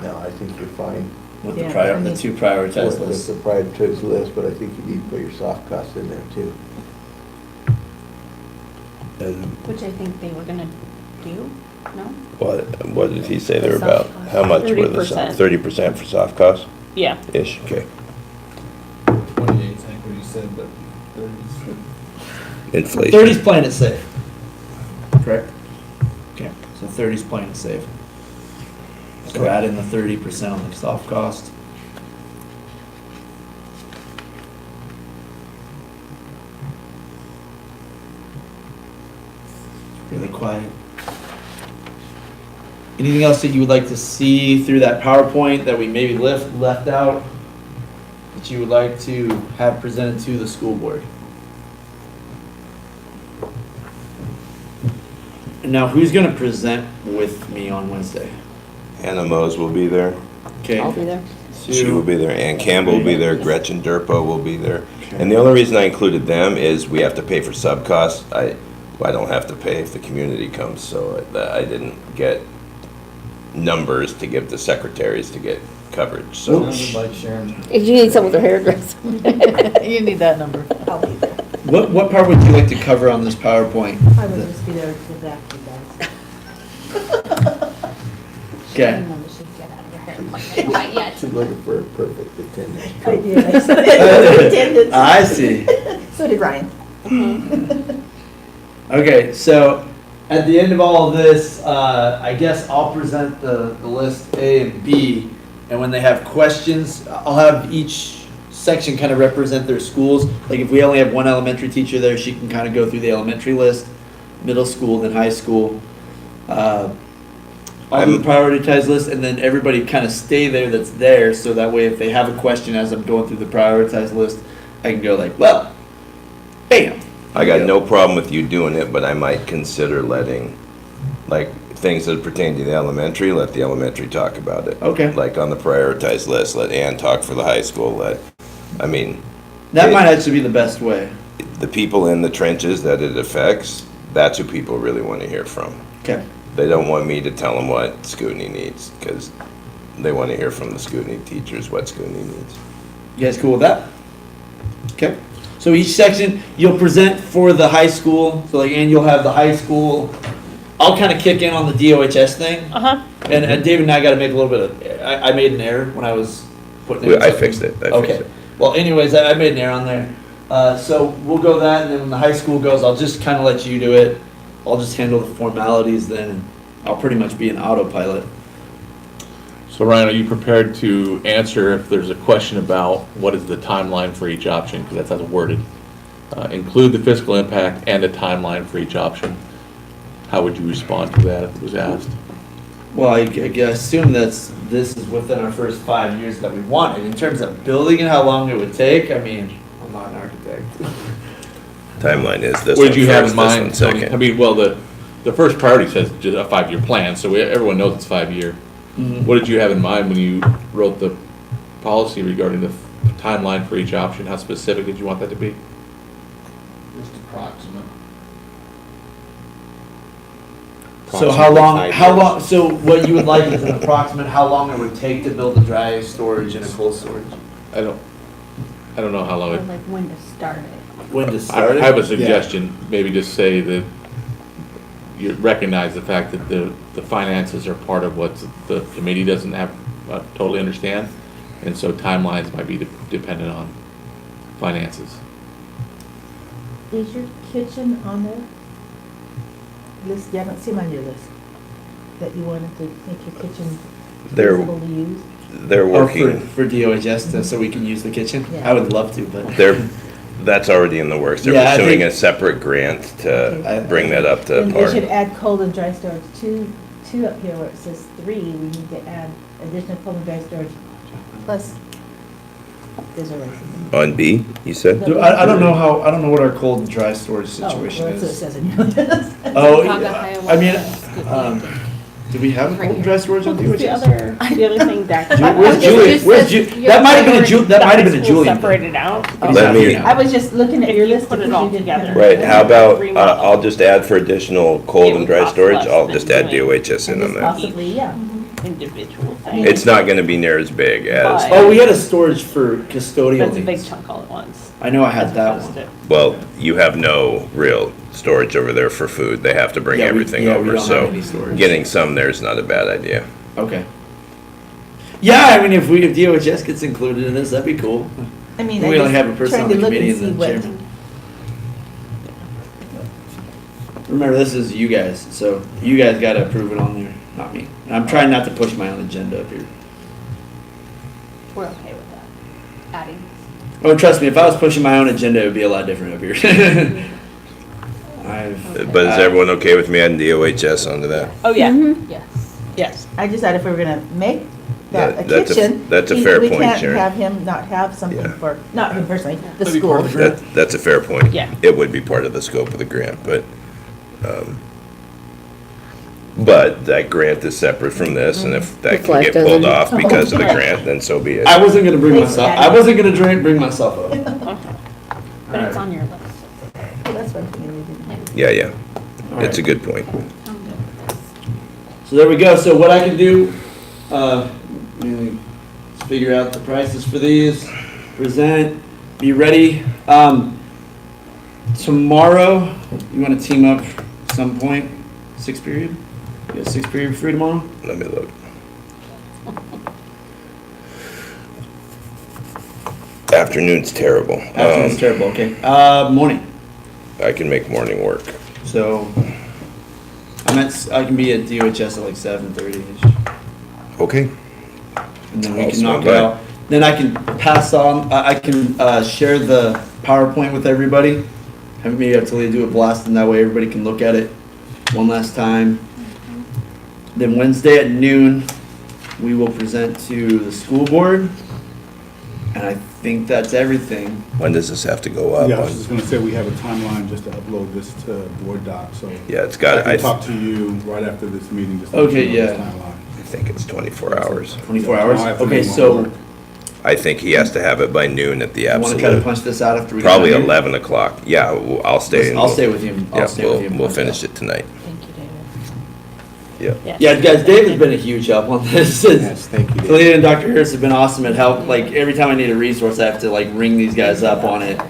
No, I think you're fine With Yeah, the two prioritized with lists. the prioritized list, but I think you need to put your soft costs in there too. And Which I think they were gonna do, no? what did he say they're The about? soft costs. How much were the 30%. 30% for soft costs? Yeah. Ish, okay. 28, I think what you said, but 30s. Inflation. 30's playing it safe. Correct? Okay, so 30's playing it safe. So add in the 30% on the soft cost. Really quiet. Anything else that you would like to see through that PowerPoint that we maybe left out? That you would like to have presented to the school board? And now, who's gonna present with me on Wednesday? Hannah Mose will be there. Okay. I'll be there. She will be there. Ann Campbell will be there. Gretchen Durpo will be there. And the only reason I included them is we have to pay for sub costs. I don't have to pay if the community comes, so I didn't get numbers to give the secretaries to get coverage, so. Sounded like Sharon. If you need someone with a hairdresser. You need that number. I'll be there. What part would you like to cover on this PowerPoint? I would just be there to back you guys. Okay. Not yet. She's looking for a perfect attendance. I did. I see. So did Ryan. Okay, so at the end of all of this, I guess I'll present the list A and B, and when they have questions, I'll have each section kind of represent their schools. Like if we only have one elementary teacher there, she can kind of go through the elementary list, middle school, then high school. I'll do the prioritized list, and then everybody kind of stay there that's there, so that way if they have a question as I'm going through the prioritized list, I can go like, well, bam. I got no problem with you doing it, but I might consider letting, like, things that pertain to the elementary, let the elementary talk about it. Okay. Like on the prioritized list, let Ann talk for the high school, That might actually be the best way. the people in the trenches that it affects, that's who people really want to hear from. Okay. They don't want me to tell them what Scootney needs, because they want to hear from the Scootney teachers what Scootney needs. You guys cool with that? Okay. So each section, you'll present for the high school, so like, and you'll have the high school. I'll kind of kick in on the DOHS thing. Uh-huh. And David and I got to make a little bit of, I made an error when I was putting in I something. fixed it. Okay. Well, anyways, I made an error on there. So we'll go that, and then when the high school goes, I'll just kind of let you do it. I'll just handle the formalities then, and I'll pretty much be an autopilot. So Ryan, are you prepared to answer if there's a question about what is the timeline for each option? Because that's how it's worded. Include the fiscal impact and a timeline for each option. How would you respond to that if it was asked? Well, I assume this is within our first 5 years that we wanted. In terms of building and how long it would take, I mean, I'm not an architect. Timeline is this What one did you have first, in this mind, one Tony? second. I mean, well, the first priority says just a 5-year plan, so everyone knows it's 5-year. Mhm. What did you have in mind when you wrote the policy regarding the timeline for each option? How specific did you want that to be? Just approximate. So how long, so what you would like is an approximate, how long it would take to build a dry storage and a cold storage? I don't know how long Or it. like when to start it. When to start it? I have a suggestion, maybe just say that you recognize the fact that the finances are part of what the committee doesn't have, totally understand. And so timelines might be dependent on finances. Is your kitchen on there? List, yeah, I don't see them on your list. That you wanted to make your kitchen They're- feasible to use? They're Or working, for DOHS, so we can use the kitchen? Yeah. I would love to, but. that's already in the works. They're Yeah, I pursuing think- a separate grant to bring that up to And we should par. add cold and dry storage, two up here where it says 3, we need to add additional cold and dry storage. Plus, there's a racism. On B, you said? I don't know I don't know what our cold and dry storage situation Oh, well, that's what it is. says in your list. Oh, Chicago, yeah. Iowa, I mean, Scoopney. do we have a cold and dry storage on What's the DOHS? other thing that? Where's Julian? Where's that might have been a Julian. thing. Separated out. He's Let not me- here now. I was just looking at If your you list. put it because all you didn't have together. it. Right, how about, Remodel. I'll just add for additional cold It and would dry cost storage, less I'll than just add doing DOHS in on Just there. Possibly, yeah. Individual I mean, thing. It's not gonna be near as big as, But- Oh, we had a storage for custodial That's a big needs. chunk all at once. I know I had As that opposed one. to- well, you have no real storage over there for food. They have to bring Yeah, we- everything yeah, we over, don't have so any storage. getting some there is not a bad idea. Okay. Yeah, I mean, if DOHS gets included in this, that'd be cool. I mean, We I'm only have a just person trying on to the look committee and and see the what. chairman. Remember, this is you guys, so you guys gotta approve it on there, not me. And I'm trying not to push my own agenda up here. We're okay with that. Adding. Oh, trust me, if I was pushing my own agenda, it would be a lot different up here. But is everyone okay with me adding DOHS onto that? Oh, yeah, Yes. yes. I just thought if we were gonna make that a That's a- kitchen. that's a fair point, We can't Sharon. have him not have something Yeah. for, not him personally, the That'd be part school. of the grant. That's a fair point. Yeah. It would be part of the scope of the grant, but that grant is separate from this, and if that If can life get pulled doesn't- off because of the Oh, yeah. grant, then so be it. I wasn't gonna bring Thanks, myself, Patty. I wasn't gonna bring myself up. But it's on your list. Well, that's one thing we didn't have. Yeah, All it's a right. good point. I'm good with this. So there we go, so what I can do, really figure out the prices for these, present, be ready. Tomorrow, you wanna team up some point, 6th period? You got 6th period free tomorrow? Let me look. Afternoon's terrible. Afternoon's terrible, okay. Morning, I can make morning work. so I can be at DOHS at like 7:30ish, Okay. and then we I'll can swing knock it by. out. Then I can pass on, I can share the PowerPoint with everybody. Have maybe have Talia do a blast, and that way everybody can look at it one last time. Then Wednesday at noon, we will present to the school board. And I think that's everything. When does this have to go up? Yeah, I was just gonna say, we have a timeline just to upload this to Board Doc, so. Yeah, it's got, I I can talk to you right after this meeting, just to Okay, let you know this yeah. timeline. think it's 24 hours. 24 Yeah, hours? I'll have to Okay, do my so homework. I think he has to have it by noon at the you want to kind of absolute. punch this out after we get Probably done here? 11 o'clock. Yeah, I'll stay. and I'll we'll- stay with you. I'll Yeah, stay with you. and we'll punch finish out. it tonight. Thank you, David. Yeah. Yeah, guys, David's been a huge help on this. Yes, thank you, Dave. Talia and Dr. Harris have been awesome at help. Like, every time I need a resource, I have to like ring these guys up on it.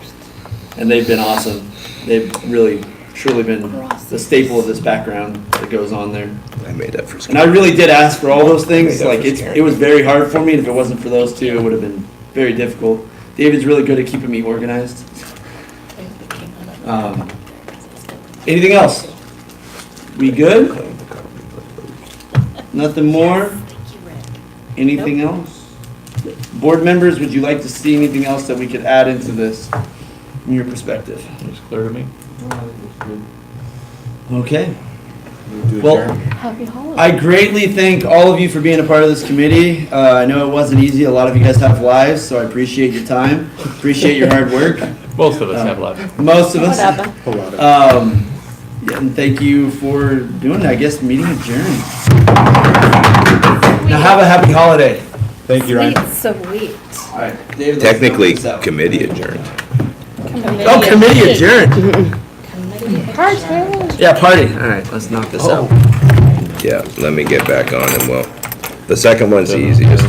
And they've been awesome. They've really, truly been the staple of this background that goes on there. I made up for. And I really did ask for all those things. Made up Like, for scaring it was very hard for me. And if it wasn't for those two, it would have been very difficult. David's really good at keeping me organized. Anything else? We good? Nothing more? Anything else? Board members, would you like to see anything else that we could add into this from your perspective? It's clear to me. Okay. Do Well, adjourn. Happy holidays. I greatly thank all of you for being a part of this committee. I know it wasn't easy. A lot of you guys have lives, so I appreciate your time. Appreciate your hard work. Most of us have lives. Most of us. Whatever. A lot of- Yeah, and thank you for doing it. I guess meeting adjourned. Now have a happy holiday. Thank you, Ryan. Sweet. All right, David. let's Technically, knock this out. committee adjourned. Oh, committee adjourned. Party. Yeah, party. All right, let's knock this out. Yeah, let me get back on and the second one's the easiest.